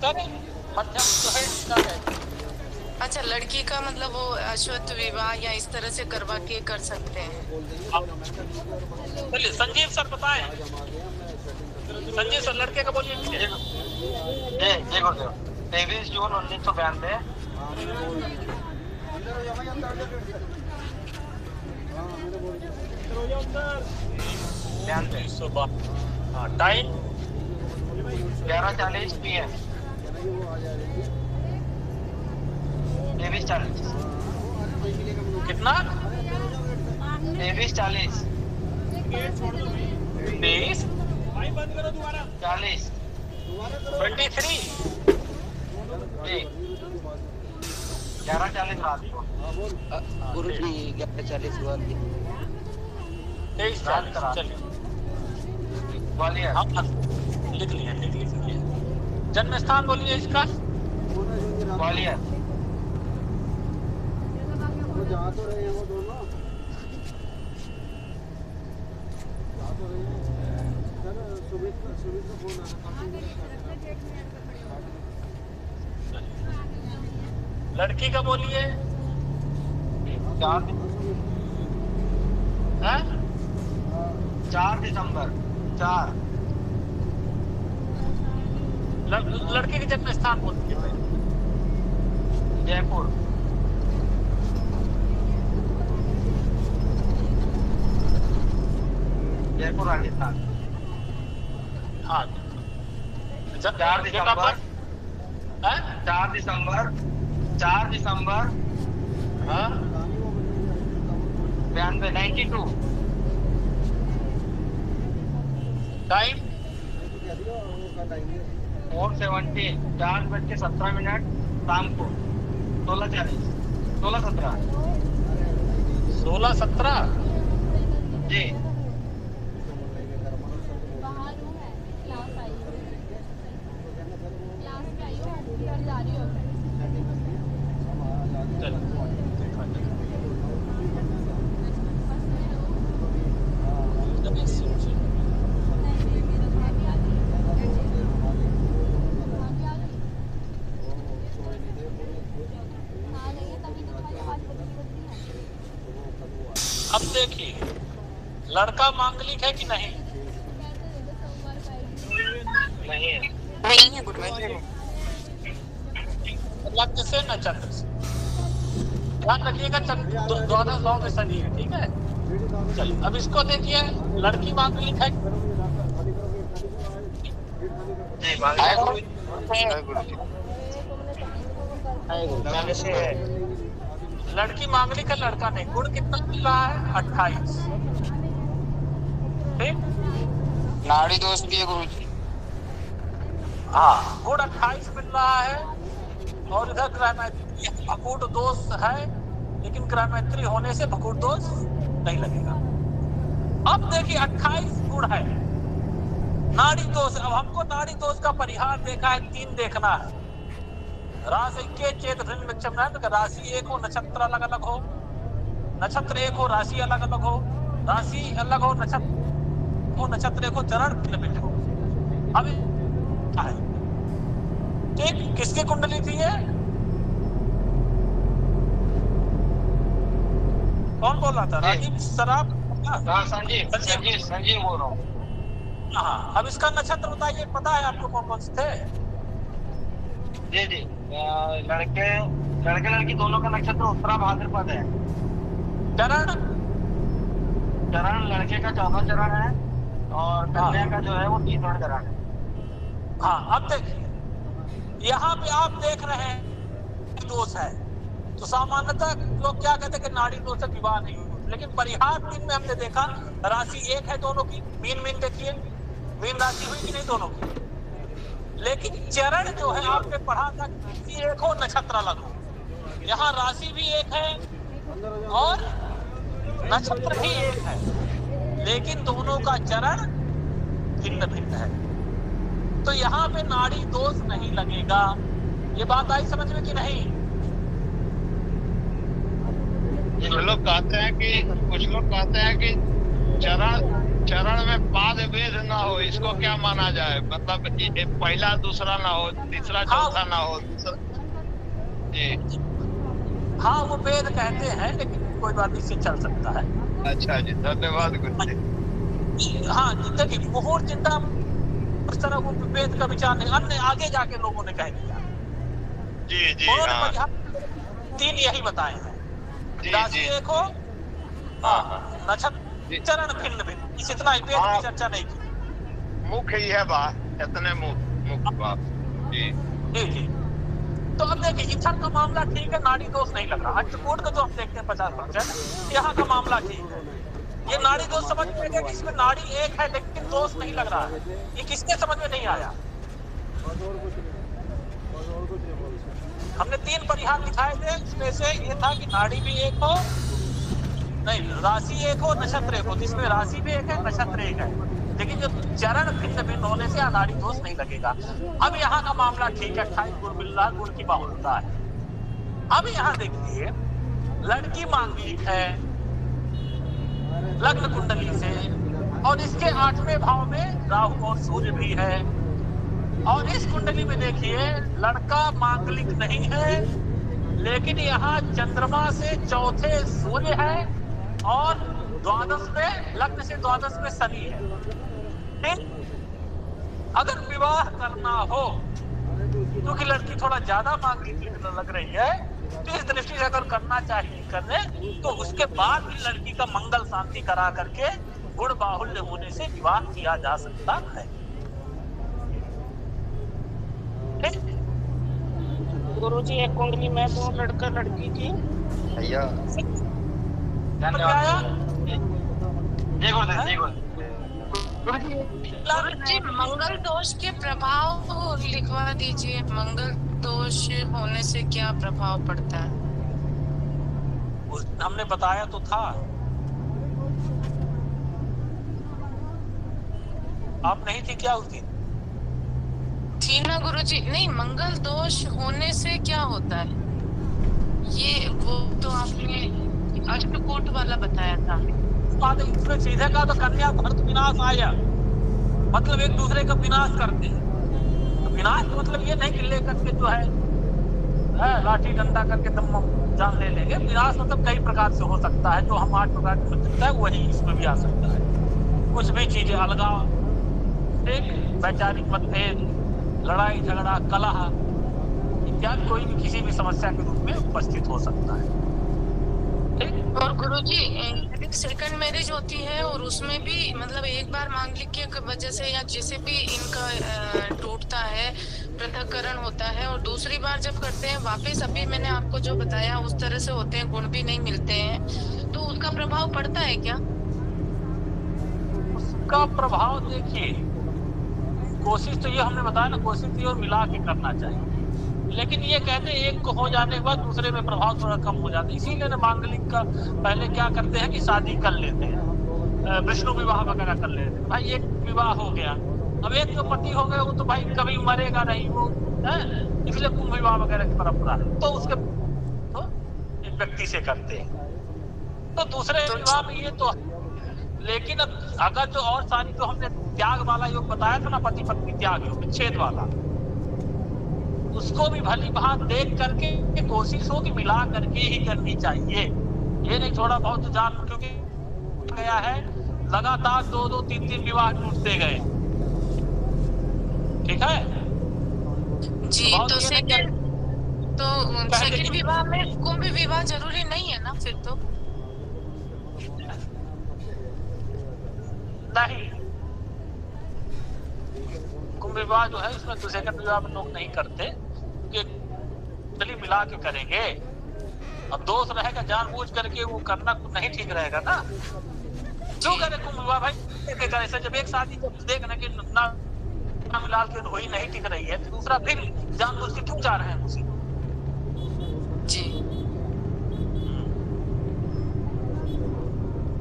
करें, मध्यम जो है इसका है। अच्छा, लड़की का मतलब वो अश्वत्थ विवाह या इस तरह से करवा के कर सकते हैं? चलिए संजीव सर बताएं। संजीव सर लड़के का बोलिए। 23 जून 1992। Time 11:40 PM। 23:40। कितना? 23:40। 23 40 23 जी 11:40 रात को। गुरु जी 11:40 हुआ। 23:40 चलिए ग्वालियर। लिख लिए। जन्म स्थान बोलिए इसका। ग्वालियर। जा तो रहे हैं वो दोनों, जा तो रहे हैं सर। सुमित का फोन आया। लड़की का बोलिए। 4 दिसंबर। 4 लड़के के जन्म स्थान बोलिए। जयपुर। जयपुर राजस्थान। हाँ 4 दिसंबर। 4 दिसंबर हाँ 92। टाइम 4:17 4:17 शाम को। 16:40 16-17 जी। अब देखिए लड़का मांगलिक है कि नहीं? नहीं है गुरुजी। लग्न से न चंद्र से। ध्यान रखिएगा, द्वादश भाव में शनि है, ठीक है। चलिए अब इसको देखिए, लड़की मांगलिक है। लड़की मांगलिक है, लड़का नहीं। गुण कितना मिल रहा है? 28। ठीक, नाड़ी दोष भी है गुरुजी। हाँ गुण 28 मिल रहा है। और इधर ग्रह मैत्री भकूट दोष है, लेकिन ग्रह मैत्री होने से भकूट दोष नहीं लगेगा। अब देखिए 28 गुण है। नाड़ी दोष, अब हमको नाड़ी दोष का परिहार देखा है, 3 देखना है। राशि के चेत राशि एक हो, नक्षत्र अलग अलग हो, नक्षत्र एक हो, राशि अलग अलग हो, राशि अलग हो, नक्षत्र एक हो, चरण भिन्न हो। अब ठीक किसकी कुंडली थी ये? कौन बोल रहा था? राजीव सराफ। संजीव बोल रहा हूँ। हाँ, अब इसका नक्षत्र बताइए, पता है आपको कौन कौन से थे? जी लड़के लड़की दोनों का नक्षत्र उत्तरा भाद्रपद है। चरण लड़के का 14वां चरण है और कन्या का जो है वो 30वां चरण है। हाँ, अब देखिए यहाँ पे आप देख रहे हैं दोष है, तो सामान्यतः लोग क्या कहते हैं कि नाड़ी दोष से विवाह नहीं होता, लेकिन परिहार दिन में हमने देखा राशि एक है दोनों की। मीन देखिए, मीन राशि हुई कि नहीं दोनों की। लेकिन चरण जो है आपने पढ़ा था कि एक हो नक्षत्र अलग हो, यहाँ राशि भी एक है और नक्षत्र भी एक है, लेकिन दोनों का चरण भिन्न भिन्न है, तो यहाँ पे नाड़ी दोष नहीं लगेगा। ये बात आई समझ में कि नहीं? कुछ लोग कहते हैं कि चरण में पाद भेद ना हो, इसको क्या माना जाए? मतलब पहला दूसरा ना हो, तीसरा चौथा ना हो। जी हाँ, वो वेद कहते हैं, लेकिन कोई बात इससे चल सकता है। अच्छा जी, धन्यवाद गुरु जी। हाँ, देखिए मुहूर्त चिंता उस तरह वो वेद का विचार नहीं, अन्य आगे जाके लोगों ने कह दिया। जी हाँ। 3 यही बताए हैं, राशि एक हो, नक्षत्र चरण भिन्न भिन्न, इस इतना ही वेद की चर्चा नहीं की। मुख्य ही है बात, इतने मुख्य बात। जी जी। तो अब देखिए इधर का मामला ठीक है, नाड़ी दोष नहीं लग रहा। अष्टकूट का जो हम देखते हैं 50%, यहाँ का मामला ठीक है। ये नाड़ी दोष समझ में गया कि इसमें नाड़ी एक है लेकिन दोष नहीं लग रहा है, ये किसके समझ में नहीं आया? हमने 3 परिहार दिखाए थे, इसमें से ये था कि नाड़ी भी एक हो, नहीं राशि एक हो, नक्षत्र एक हो, जिसमें राशि भी एक है, नक्षत्र एक है, लेकिन जो चरण भिन्न भिन्न होने से अनाड़ी दोष नहीं लगेगा। अब यहाँ का मामला ठीक है, 28 गुण मिल रहा, गुण की बाहुल्यता है। अब यहाँ देखिए लड़की मांगलिक है लग्न कुंडली से, और इसके 8वें भाव में राहु और सूर्य भी है, और इस कुंडली में देखिए लड़का मांगलिक नहीं है, लेकिन यहाँ चंद्रमा से 4थे सूर्य है और द्वादश में लग्न से द्वादश में शनि है। अगर विवाह करना हो, क्योंकि लड़की थोड़ा ज्यादा मांगलिक लग रही है, तो इस दृष्टि से अगर करना चाहिए करने, तो उसके बाद भी लड़की का मंगल शांति करा करके गुण बाहुल्य होने से विवाह किया जा सकता है। गुरुजी एक कुंडली में 2 लड़का लड़की की भैया गुरुजी मंगल दोष के प्रभाव लिखवा दीजिए। मंगल दोष होने से क्या प्रभाव पड़ता है? हमने बताया तो था, आप नहीं थी क्या उस दिन? थी ना गुरुजी। नहीं, मंगल दोष होने से क्या होता है, ये वो तो आपने अष्टकूट वाला बताया था। इसमें सीधे का तो कन्या भरत विनाश आया, मतलब एक दूसरे का विनाश करते हैं। तो विनाश मतलब ये नहीं कि लेकर के जो है लाठी डंडा करके तुम जान ले लेंगे। विनाश मतलब कई प्रकार से हो सकता है, जो हम 8 प्रकार से सकता है वही इसमें भी आ सकता है। कुछ भी चीजें अलगाव, एक वैचारिक मतभेद, लड़ाई झगड़ा, कलह इत्यादि कोई भी किसी भी समस्या के रूप में उपस्थित हो सकता है। और गुरुजी सेकंड मैरिज होती है और उसमें भी मतलब एक बार मांगलिक की वजह से या जैसे भी इनका टूटता है, पृथक्करण होता है, और दूसरी बार जब करते हैं वापस अभी मैंने आपको जो बताया उस तरह से होते हैं, गुण भी नहीं मिलते हैं, तो उसका प्रभाव पड़ता है क्या? उसका प्रभाव देखिए, कोशिश तो ये हमने बताया ना, कोशिश ये और मिला के करना चाहिए, लेकिन ये कहते हैं एक को हो जाने के बाद दूसरे में प्रभाव थोड़ा कम हो जाता है। इसीलिए ना मांगलिक का पहले क्या करते हैं कि शादी कर लेते हैं, विष्णु विवाह वगैरह कर लेते हैं। भाई एक विवाह हो गया, अब एक जो पति हो गया वो तो भाई कभी मरेगा नहीं वो है, इसलिए कुंभ विवाह वगैरह की परंपरा है, तो उसके तो एक व्यक्ति से करते हैं। तो दूसरे विवाह में ये तो, लेकिन अब अगर जो और सारी जो हमने त्याग वाला योग बताया था ना, पति पत्नी त्याग योग, विच्छेद वाला, उसको भी भली भांत देख करके कोशिश हो कि मिला करके ही करनी चाहिए। ये नहीं थोड़ा बहुत जान, क्योंकि गया है लगातार 2-2, 3-3 विवाह टूटते गए, ठीक है जी। तो तो सेकंड विवाह में कुंभ विवाह जरूरी नहीं है ना फिर तो? नहीं, कुंभ विवाह जो है इसमें तो सेकंड विवाह में लोग नहीं करते, चलिए मिला के करेंगे। अब दोस्त रहेगा जानबूझ करके वो करना नहीं ठीक रहेगा ना। क्यों करे कुंभ विवाह भाई? ऐसे जब एक शादी देखना कि ना मिला के वही नहीं टिक रही है, तो दूसरा फिर जानबूझ के क्यों जा रहे हैं उसी जी।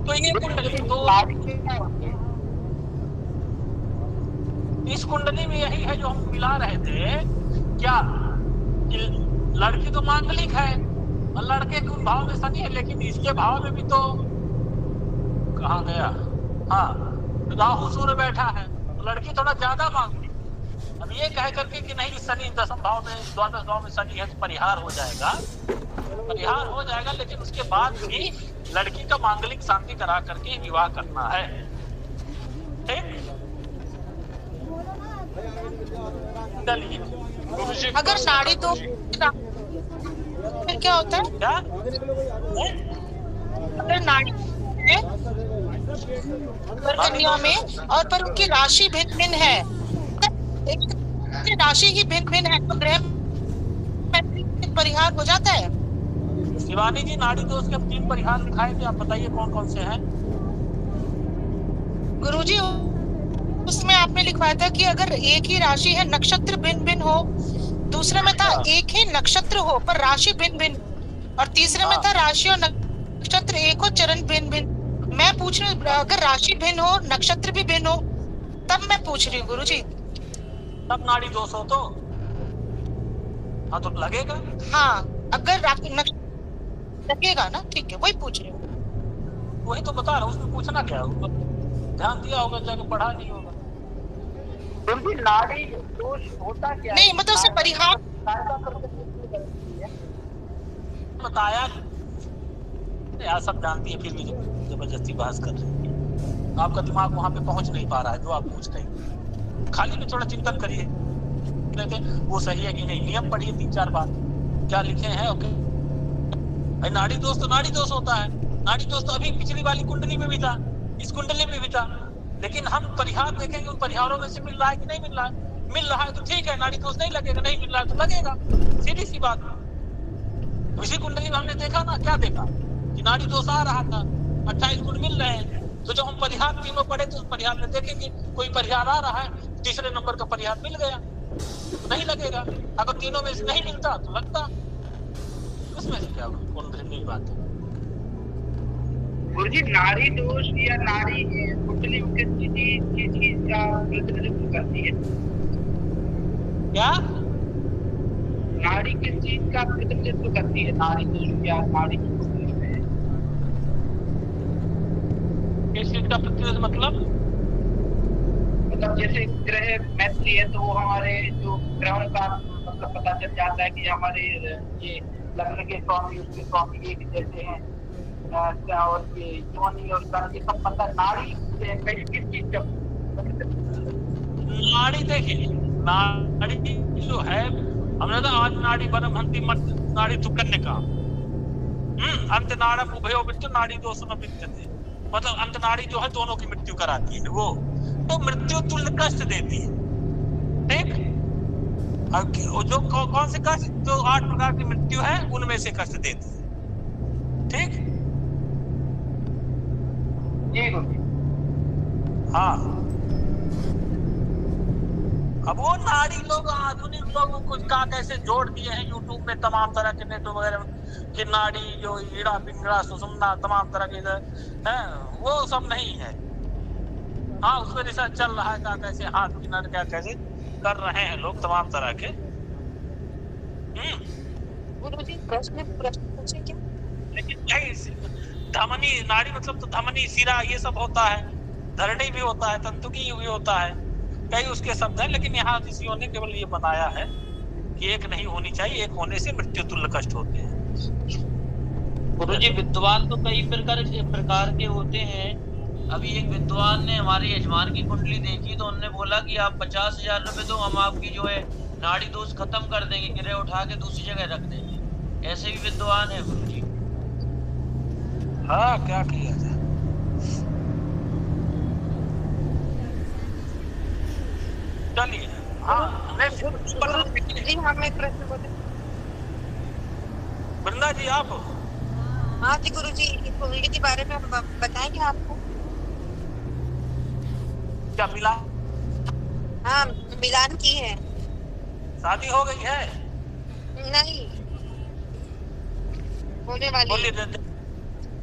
तो ये कुंडली तो इस कुंडली में यही है जो हम मिला रहे थे क्या, लड़की तो मांगलिक है और लड़के के भाव में शनि है, लेकिन इसके भाव में भी तो कहाँ गया, हाँ राहु सूर्य बैठा है, तो लड़की थोड़ा ज्यादा मांगती। अब ये कह करके कि नहीं शनि दशम भाव में द्वादश भाव में शनि है तो परिहार हो जाएगा, लेकिन उसके बाद भी लड़की का मांगलिक शांति करा करके विवाह करना है। ठीक, अगर साड़ी तो फिर क्या होता है? क्या? अगर नाड़ी कन्या में और पर उनकी राशि भिन्न भिन्न है, राशि ही भिन्न भिन्न है, तो ग्रह परिहार हो जाता है। शिवानी जी, नाड़ी दोष के 3 परिहार लिखाए थे, आप बताइए कौन कौन से हैं? गुरुजी उसमें आपने लिखवाया था कि अगर एक ही राशि है, नक्षत्र भिन्न भिन्न हो, दूसरे में था एक ही नक्षत्र हो पर राशि भिन्न भिन्न, और तीसरे में था राशि और नक्षत्र एक हो, चरण भिन्न भिन्न। मैं पूछ रही हूँ अगर राशि भिन्न हो, नक्षत्र भी भिन्न हो, तब मैं पूछ रही हूँ गुरुजी। तब नाड़ी दोष हो तो हाँ तो लगेगा। हाँ अगर लगेगा ना, ठीक है, वही पूछ रही हूँ। वही तो बता रहा हूँ, उसमें पूछना क्या है, ध्यान दिया होगा, जाकर पढ़ा नहीं होगा। नाड़ी दोष होता क्या? नहीं मतलब उसे परिहार बताया यार, सब जानती है, फिर भी जबरदस्ती बहस कर रही है। आपका दिमाग वहां पे पहुंच नहीं पा रहा है जो आप पूछ रहे हैं। खाली में थोड़ा चिंतन करिए, वो सही है कि नहीं, नियम पढ़िए 3-4 बार क्या लिखे हैं। ओके, नाड़ी दोष तो नाड़ी दोष होता है, नाड़ी दोष तो अभी पिछली वाली कुंडली में भी था, इस कुंडली में भी था, लेकिन हम परिहार देखेंगे उन परिहारों में से मिल रहा है कि नहीं मिल रहा है। मिल रहा है तो ठीक है, नाड़ी दोष नहीं लगेगा, नहीं मिल रहा है तो लगेगा, सीधी सी बात। इसी कुंडली में हमने देखा ना, क्या देखा कि नाड़ी दोष आ रहा था, 28 गुण मिल रहे हैं, तो जब हम परिहार तीनों पढ़े तो उस परिहार में देखेंगे कोई परिहार आ रहा है, तीसरे नंबर का परिहार मिल गया तो नहीं लगेगा, अगर तीनों में से नहीं मिलता तो लगता। उसमें से क्या कौन भिन्न बात है? गुरुजी नाड़ी दोष या नाड़ी कुंडली किस चीज का प्रतिनिधित्व करती है? क्या नाड़ी किस चीज का प्रतिनिधित्व करती है? नाड़ी दोष या नाड़ी की कुंडली में किस चीज का प्रतिनिधित्व मतलब जैसे ग्रह मैत्री है तो वो हमारे जो ग्रहों का मतलब पता चल जाता है कि हमारे ये लग्न के स्वामी उसके स्वामी एक जैसे हैं, और ये योनि और कर्म, ये सब पता नाड़ी किस चीज का? नाड़ी देखिए, नाड़ी जो है हमने तो आज नाड़ी परम हंति नाड़ी तु कन्या अंत नाड़म उभयो मृत्यु नाड़ी दोष न विद्यते, मतलब अंत नाड़ी जो है दोनों की मृत्यु कराती है, वो तो मृत्यु तुल्य कष्ट देती है। ठीक, जो कौन से कष्ट, जो 8 प्रकार की मृत्यु है उनमें से कष्ट देती है। ठीक, हाँ। अब वो नाड़ी लोग आधुनिक लोग कुछ का कैसे जोड़ दिए हैं यूट्यूब में, तमाम तरह के नेट वगैरह की नाड़ी जो ईड़ा पिंगला सुषुम्ना तमाम तरह के है, वो सब नहीं है। हाँ उसमें रिसर्च चल रहा है, क्या कैसे हाथ की नट क्या कैसे कर रहे हैं लोग तमाम तरह के। प्रश्न पूछे क्या? लेकिन धमनी नाड़ी मतलब तो धमनी सिरा ये सब होता है, धरणी भी होता है, तंतुकी भी होता है, कई उसके शब्द हैं, लेकिन यहाँ ऋषियों ने केवल ये बनाया है कि एक नहीं होनी चाहिए, एक होने से मृत्यु तुल्य कष्ट होते हैं। गुरुजी विद्वान तो कई प्रकार के होते हैं। अभी एक विद्वान ने हमारे यजमान की कुंडली देखी तो उन्होंने बोला कि आप 50,000 रुपए दो, हम आपकी जो है नाड़ी दोष खत्म कर देंगे, ग्रह उठा के दूसरी जगह रख देंगे। ऐसे भी विद्वान है गुरुजी। हाँ, क्या किया जाए। चलिए, हाँ जी हाँ, मैं प्रश्न बोलती। वृंदा जी आप? हाँ जी गुरुजी, कुंडली के बारे में बताएंगे आपको? क्या मिला? हाँ, मिलान की है। शादी हो गई है? नहीं, होने वाली है।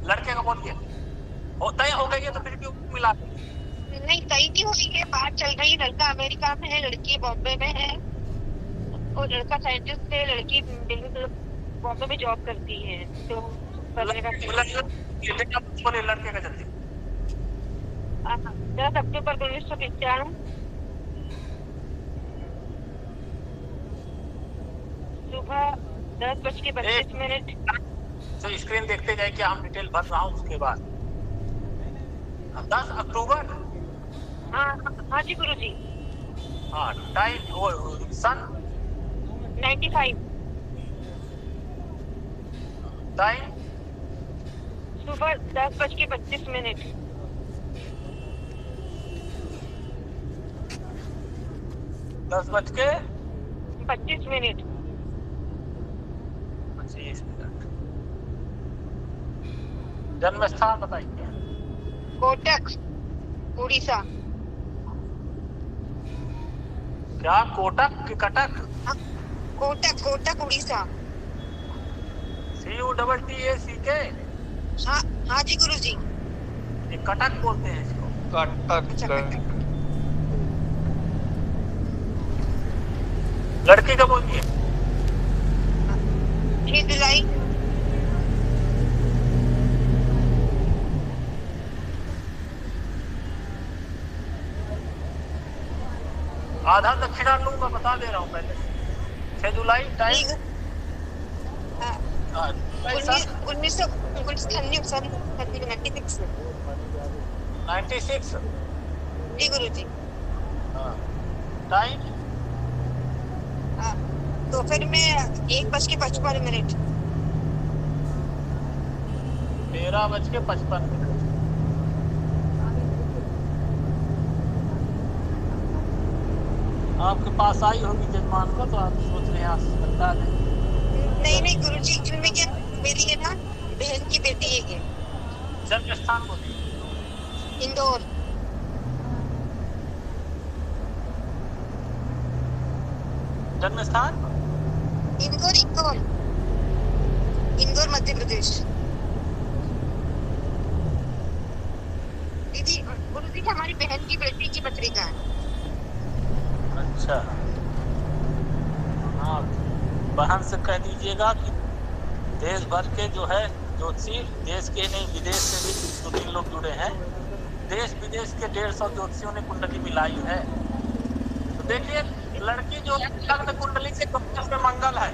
लड़के का बोलिए, तय हो गई है तो फिर क्यों मिला? नहीं, तय नहीं हुई है, बात चल रही है। लड़का अमेरिका में है, लड़की बॉम्बे में है, और लड़का साइंटिस्ट है, लड़की बॉम्बे में जॉब करती है। तो लड़के का जल्दी 10 अक्टूबर 1995 सुबह 10:32। तो स्क्रीन देखते जाए क्या हम डिटेल भर रहा हूँ उसके बाद। 10 अक्टूबर। हाँ जी गुरुजी। हाँ, टाइम और सन 95। टाइम सुबह 10:32। 10:25। जन्म स्थान बताइए। कोटक, उड़ीसा। क्या कोटक की कटक? कोटक, कोटक उड़ीसा। CUTTACK। हाँ जी गुरुजी। ये कटक बोलते हैं इसको। कटक। लड़की का बोलिए। 6 जुलाई। आधा दक्षिणा लूंगा, बता दे रहा हूँ पहले। 6 जुलाई। टाइम 1996। जी गुरुजी। टाइम दोपहर में 1:55। 13:55। आपके पास आई होगी जजमान को, तो आप सोच रहे हैं बता दें। नहीं गुरुजी, एक्चुअली में क्या, मेरी है ना बहन की बेटी है। जन्म स्थान बोलिए। इंदौर। जन्म स्थान इंदौर मध्य प्रदेश। दीदी गुरुजी, हमारी बहन की बेटी की पत्रिका है। अच्छा, हाँ, बहन से कह दीजिएगा कि देश भर के जो है ज्योतिषी, देश के नहीं विदेश से भी 2-3 लोग जुड़े हैं। देश विदेश के 150 ज्योतिषियों ने कुंडली मिलाई है। तो देखिए, लड़की जो है लग्न कुंडली से में मंगल है,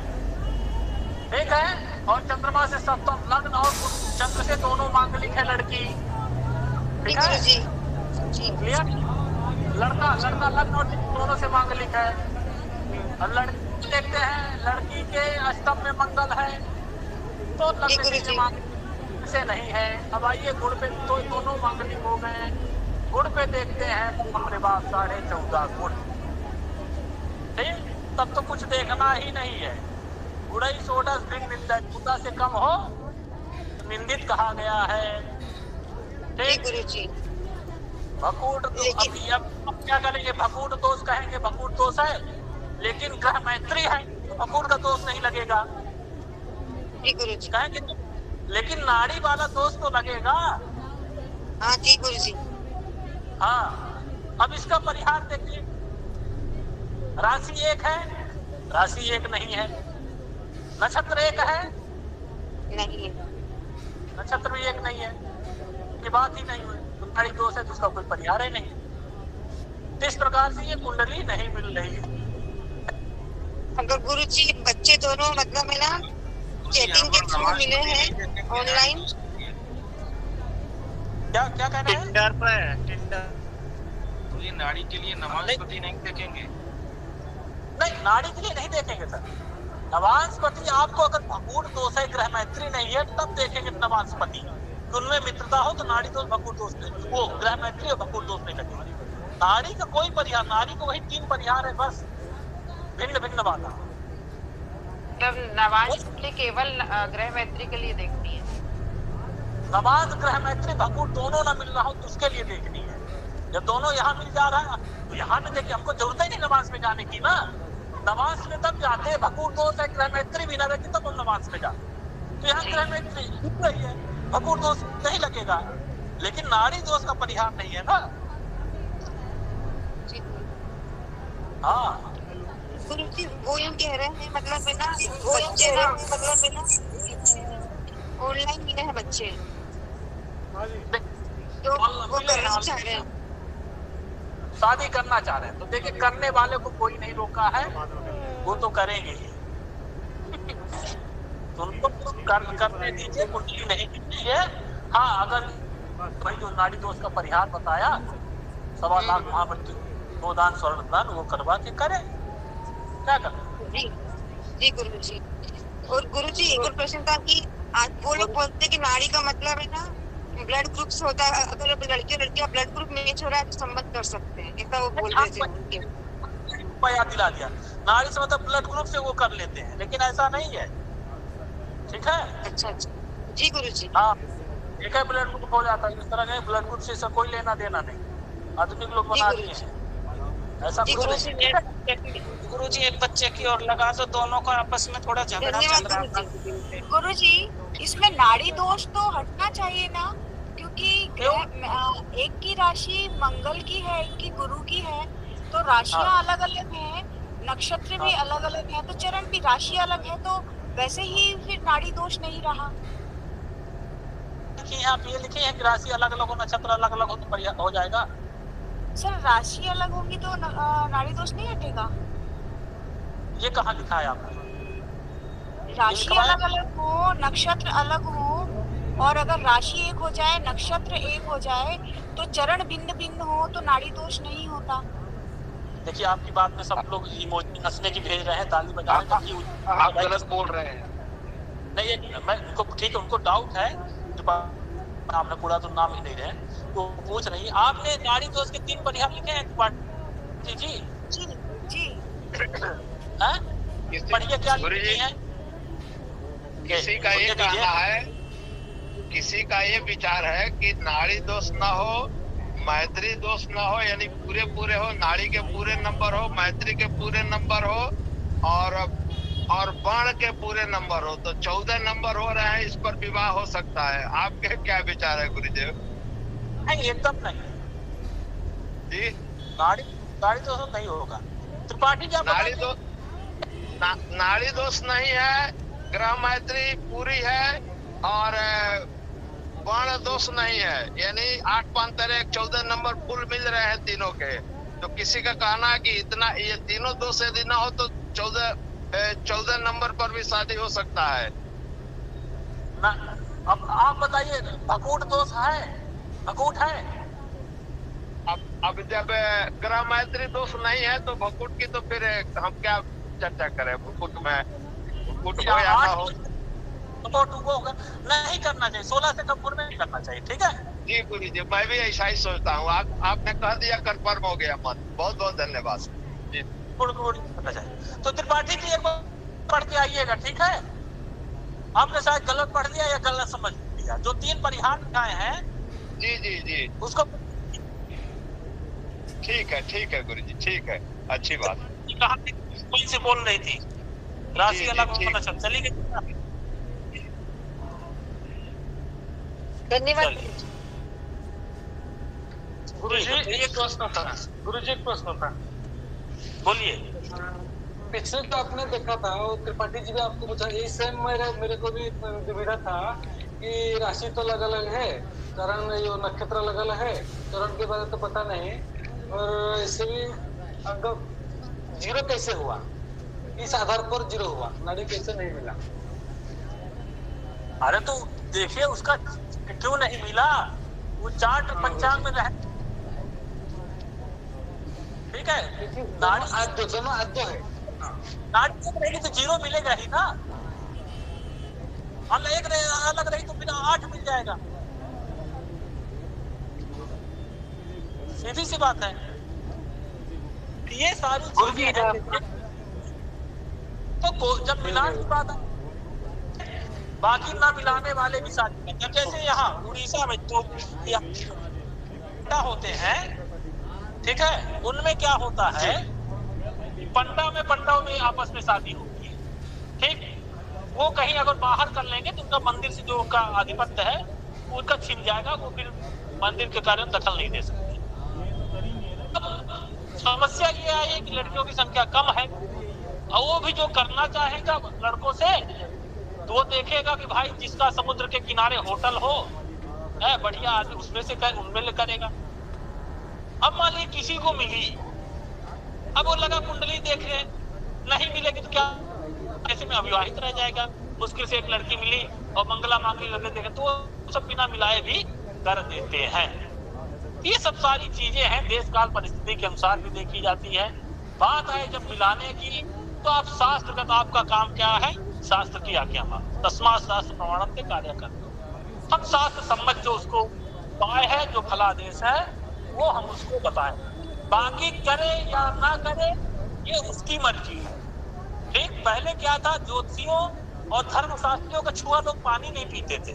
ठीक है, और चंद्रमा से सप्तम। लग्न और चंद्र से दोनों मांगलिक है लड़की, ठीक है। क्लियर? लड़का लग्न और दोनों से मांगलिक है। और लड़की देखते हैं, लड़की के अष्टम में मंगल है, तो लग्न से नहीं है। अब आइए गुण पे, तो दोनों मांगलिक हो गए। गुण पे देखते हैं, हमारे पास 14.5 गुण। ठीक, तब तो कुछ देखना ही नहीं है। गुड़ई सोडस भिन्न निंदा, खुदा से कम हो तो निंदित कहा गया है। ठीक गुरुजी। भकूट तो अभी अब क्या करेंगे? भकूट दोष कहेंगे, भकूट दोष है, लेकिन ग्रह मैत्री है तो भकूट का दोष नहीं लगेगा। जी गुरुजी। कहेंगे लेकिन नाड़ी वाला दोष तो लगेगा। हाँ जी गुरुजी। हाँ, अब इसका परिहार देखिए। राशि 1 है, राशि 1 नहीं है। नक्षत्र 1 है, नहीं है। नक्षत्र भी 1 नहीं है, की बात ही नहीं हुई। तो नाड़ी दोष है तो उसका कोई परिहार ही नहीं। इस प्रकार से ये कुंडली नहीं मिल रही है। अगर गुरुजी बच्चे दोनों मतलब है ना चैटिंग के थ्रू मिले हैं ऑनलाइन। क्या कहना है? टिंडर पे है, टिंडर। तो ये नाड़ी के लिए नमाज पति नहीं देखेंगे? नहीं, नाड़ी के लिए नहीं देखेंगे सर। नवांशपति आपको अगर भकूट दोष है, ग्रह मैत्री नहीं है, तब देखेंगे नवांशपति। उनमें मित्रता हो तो नाड़ी दोष भकूट दोष नहीं, वो ग्रह मैत्री और भकूट दोष नहीं लगेगा। नाड़ी का कोई परिहार, नाड़ी को वही 3 परिहार है बस, भिन्न भिन्न बात है। तब नवांश केवल ग्रह मैत्री के लिए देखनी है। नवांश ग्रह मैत्री भकूट दोनों ना मिल रहा हो तो उसके लिए देखनी है। जब दोनों यहाँ मिल जा रहा है तो यहाँ में देखिए, हमको जरूरत ही नहीं नवांश में जाने की ना। नवांश में तब जाते हैं, भकूट दोष है, ग्रह मैत्री भी ना रहती तब हम नवांश में जाते। तो यहाँ ग्रह मैत्री रही है, भकूट दोष नहीं लगेगा, लेकिन नाड़ी दोष का परिहार नहीं है ना। हाँ गुरुजी वो यूँ कह रहे हैं, मतलब है ना, वो यूँ कह रहे हैं, मतलब है ना, ऑनलाइन मिले हैं बच्चे तो वो करना चाह रहे हैं, शादी करना चाह रहे हैं। तो देखिए, करने वाले को कोई नहीं रोका है, वो तो करेंगे ही। तो उनको करने दीजिए, कुछ नहीं कीजिए। हाँ, अगर भाई जो नाड़ी दोष का परिहार बताया, 1.25 लाख महामृत्यु गोदान स्वर्ण दान, वो करवा के करे, क्या करना। जी जी गुरुजी। और गुरुजी एक और प्रश्न था कि आज वो लोग बोलते हैं कि नाड़ी का मतलब है ना ब्लड ग्रुप से होता है, अगर लड़के और लड़कियां ब्लड ग्रुप मैच हो रहा है तो संबंध कर सकते हैं, ऐसा वो बोल रहे थे। याद दिला दिया, नाड़ी से मतलब ब्लड ग्रुप से वो कर लेते हैं, लेकिन ऐसा नहीं है, ठीक है। अच्छा अच्छा जी गुरुजी। हाँ, एक है ब्लड ग्रुप हो जाता है, इस तरह के ब्लड ग्रुप से इसका कोई लेना देना नहीं, आधुनिक लोग बना दिए हैं ऐसा। गुरुजी एक बच्चे की ओर लगा तो दोनों का आपस में थोड़ा झगड़ा चल रहा था। गुरुजी इसमें नाड़ी दोष तो हटना चाहिए ना, क्योंकि एक की राशि मंगल की है, एक की गुरु की है, तो राशियां अलग अलग हैं, नक्षत्र भी अलग अलग है, तो चरण की राशि अलग है, तो वैसे ही फिर नाड़ी दोष नहीं रहा। यहाँ पे ये लिखे हैं कि राशि अलग अलग हो, नक्षत्र अलग अलग हो तो हो जाएगा। सर राशि अलग होगी तो नाड़ी दोष नहीं हटेगा? ये कहाँ लिखा है आपने? राशि अलग अलग हो, नक्षत्र अलग हो, और अगर राशि एक हो जाए, नक्षत्र एक हो जाए, तो चरण भिन्न भिन्न हो तो नाड़ी दोष नहीं होता। देखिए, आपकी बात में सब लोग इमोजी हंसने की भेज रहे हैं, ताली बजा रहे हैं। आप गलत बोल रहे हैं। नहीं, मैं उनको ठीक है, उनको डाउट है, आपने पूरा तो नाम ही नहीं रहे, तो पूछ रही। आपने नाड़ी दोष के 3 परिहार लिखे हैं जी जी जी। पढ़िए क्या लिखे हैं। किसी का ये कहना है, किसी का ये विचार है कि नाड़ी दोष ना हो, मैत्री दोष ना हो, यानी पूरे पूरे हो, नाड़ी के पूरे नंबर हो, मैत्री के पूरे नंबर हो और बाण के पूरे नंबर हो, तो 14 नंबर हो रहे हैं, इस पर विवाह हो सकता है। आपके क्या विचार है गुरुदेव? नहीं, एकदम नहीं जी। नाड़ी दोष नहीं होगा। त्रिपाठी क्या नाड़ी दोष नहीं है, ग्रह मैत्री पूरी है और बाण दोष नहीं है, यानी 8 5 13 14 नंबर फुल मिल रहे हैं तीनों के। तो किसी का कहना है कि इतना ये तीनों दोष यदि ना हो तो 14 नंबर पर भी शादी हो सकता है ना। अब आप बताइए, भकूट दोष है? भकूट है। अब जब ग्रह मैत्री दोष नहीं है तो भकूट की तो फिर हम क्या चर्चा करें? भकूट में भकूट हो या ना हो, नहीं करना चाहिए, 16 से कम उम्र में नहीं करना चाहिए, ठीक है जी गुरु जी। मैं भी ऐसा ही सोचता हूँ, आपने कह दिया, कंफर्म हो गया मन। बहुत बहुत धन्यवाद जी। करना चाहिए। तो त्रिपाठी जी एक बार पढ़ के आइएगा, ठीक है। आपने शायद गलत पढ़ लिया या गलत समझ लिया। जो 3 परिहार लिखाए हैं जी जी जी, उसको ठीक है गुरु जी, ठीक है, अच्छी बात। कहाँ कौन सी बोल रही थी? राशि अलग पता चली गई। धन्यवाद गुरुजी। एक प्रश्न था। बोलिए। पिछले तो आपने देखा था, और त्रिपाठी जी भी आपको पूछा, ये सेम मेरे को भी दुविधा था कि राशि तो अलग अलग है, चरण जो नक्षत्र अलग अलग है, चरण के बारे में तो पता नहीं, और इससे भी अगर 0 कैसे हुआ, इस आधार पर 0 हुआ, नाड़ी कैसे नहीं मिला? अरे तो देखिए, उसका क्यों नहीं मिला, वो चार्ट पंचांग में रहे, ठीक है। दोनों आद्य है, नाड़ी एक रहेगी तो 0 मिलेगा ही ना, अलग रही तो फिर 8 मिल जाएगा। सीधी सी बात है। ये सारी चीजें हैं। तो जब मिलान की बात है, बाकी ना मिलाने वाले भी साथ में, जैसे यहाँ उड़ीसा में तो होते हैं, ठीक है, उनमें क्या होता है, पंडा में आपस में शादी होती है, ठीक, वो कहीं अगर बाहर कर लेंगे तो उनका मंदिर से जो उनका आधिपत्य है उनका छिन जाएगा, वो फिर मंदिर के कार्य में दखल नहीं दे सकते। समस्या ये आई है कि लड़कियों की संख्या कम है, और वो भी जो करना चाहेगा लड़कों से तो वो देखेगा कि भाई जिसका समुद्र के किनारे होटल हो, है बढ़िया आदमी, उसमें से उनमें करेगा। अब मान लीजिए किसी को मिली, अब वो लगा कुंडली देख रहे, नहीं मिलेगी तो क्या, ऐसे में अविवाहित रह जाएगा। मुश्किल से एक लड़की मिली और मंगला मांगली लगे देखे तो वो सब बिना मिलाए भी कर देते हैं। ये सब सारी चीजें हैं, देश काल परिस्थिति के अनुसार भी देखी जाती है। बात आए जब मिलाने की, तो आप शास्त्रगत आपका काम क्या है, शास्त्र की आज्ञा मानो, तस्मात् शास्त्र प्रमाणम से कार्य कर। हम शास्त्र सम्मत जो उसको उपाय है, जो फलादेश है, वो हम उसको बताएं। बाकी करे या ना करे ये उसकी मर्जी है, ठीक। पहले क्या था, ज्योतिषियों और धर्मशास्त्रियों का छुआ लोग पानी नहीं पीते थे,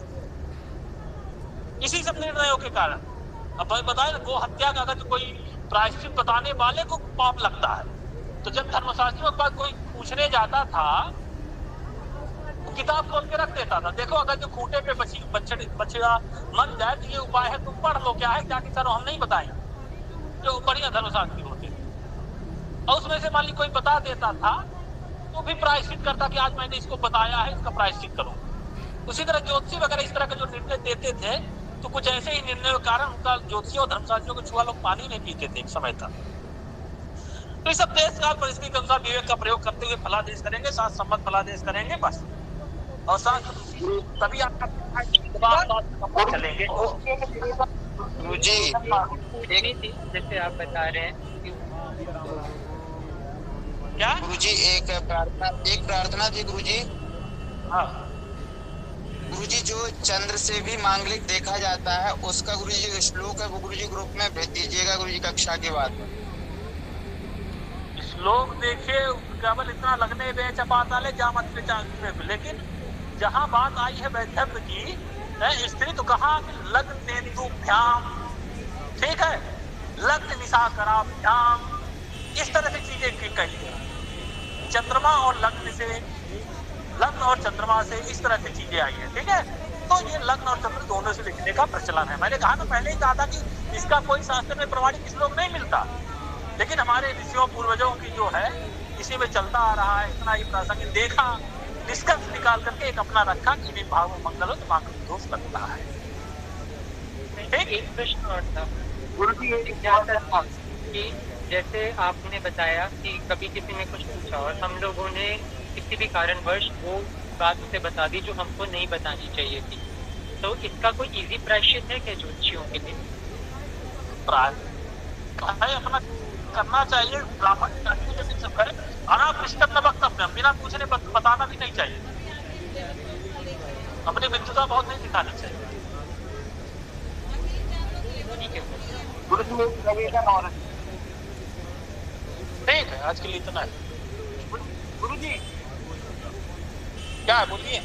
इसी सब निर्णयों के कारण। अब बताए ना, गो हत्या का अगर कोई प्रायश्चित बताने वाले को पाप लगता है, तो जब धर्मशास्त्रियों के पास कोई पूछने जाता था तो किताब खोल के रख देता था, देखो अगर जो खूंटे पे बछड़ा मर जाए तो ये उपाय है, तुम पढ़ लो क्या है, क्या कि सर हम नहीं बताएंगे, जो बढ़िया धर्मशास्त्री होते थे। और उसमें से मान ली कोई बता देता था तो भी प्रायश्चित करता कि आज मैंने इसको बताया है, इसका प्रायश्चित करो। उसी तरह ज्योतिषी वगैरह इस तरह का जो निर्णय देते थे, तो कुछ ऐसे ही निर्णय के कारण उनका ज्योतिषियों और धर्मशास्त्रियों को छुआ लोग पानी नहीं पीते थे एक समय तक। तो इस सब देश काल परिस्थिति के अनुसार विवेक का प्रयोग करते हुए फलादेश करेंगे, शास्त्र सम्मत फलादेश करेंगे बस, और शास्त्र तभी आपका चलेंगे। गुरुजी जैसे आप बता रहे हैं क्या, गुरुजी एक प्रार्थना थी गुरुजी। हाँ गुरुजी, जो चंद्र से भी मांगलिक देखा जाता है, उसका गुरुजी जो श्लोक है वो गुरुजी ग्रुप में भेज दीजिएगा गुरुजी कक्षा के बाद। श्लोक देखिए, केवल इतना लगने दे चपाताले जामत में, लेकिन जहाँ बात आई है वैधव्य की, स्त्री तो कहा लग्नेन्दुभ्याम, ठीक है, लग्न निशाकराभ्याम, इस तरह से चीजें कही है। चंद्रमा और लग्न से, लग्न और चंद्रमा से इस तरह से चीजें आई है, ठीक है। तो ये लग्न और चंद्र दोनों से लिखने का प्रचलन है। मैंने कहा ना, पहले ही कहा था कि इसका कोई शास्त्र में प्रमाणित श्लोक नहीं मिलता, लेकिन हमारे ऋषियों पूर्वजों की जो है इसी में चलता आ रहा है। इतना ही प्रासंगिक देखा, निष्कर्ष निकाल करके एक अपना रखा कि इन भाव में मंगल हो तो मांगल दोष लगता है। एक प्रश्न और था गुरुजी, कि जैसे आपने बताया कि कभी किसी ने कुछ पूछा और हम लोगों ने किसी भी कारणवश वो बात उसे बता दी जो हमको नहीं बतानी चाहिए थी, तो इसका कोई इजी प्रायश्चित है क्या ज्योतिषियों के लिए? अपना करना चाहिए, ब्राह्मण सब करे, अनापृष्टम न वक्तव्यम, बिना पूछने बताना भी नहीं चाहिए, अपनी विद्वता बहुत नहीं दिखानी चाहिए। ठीक है, आज के लिए इतना है। गुरुजी क्या है बोलिए।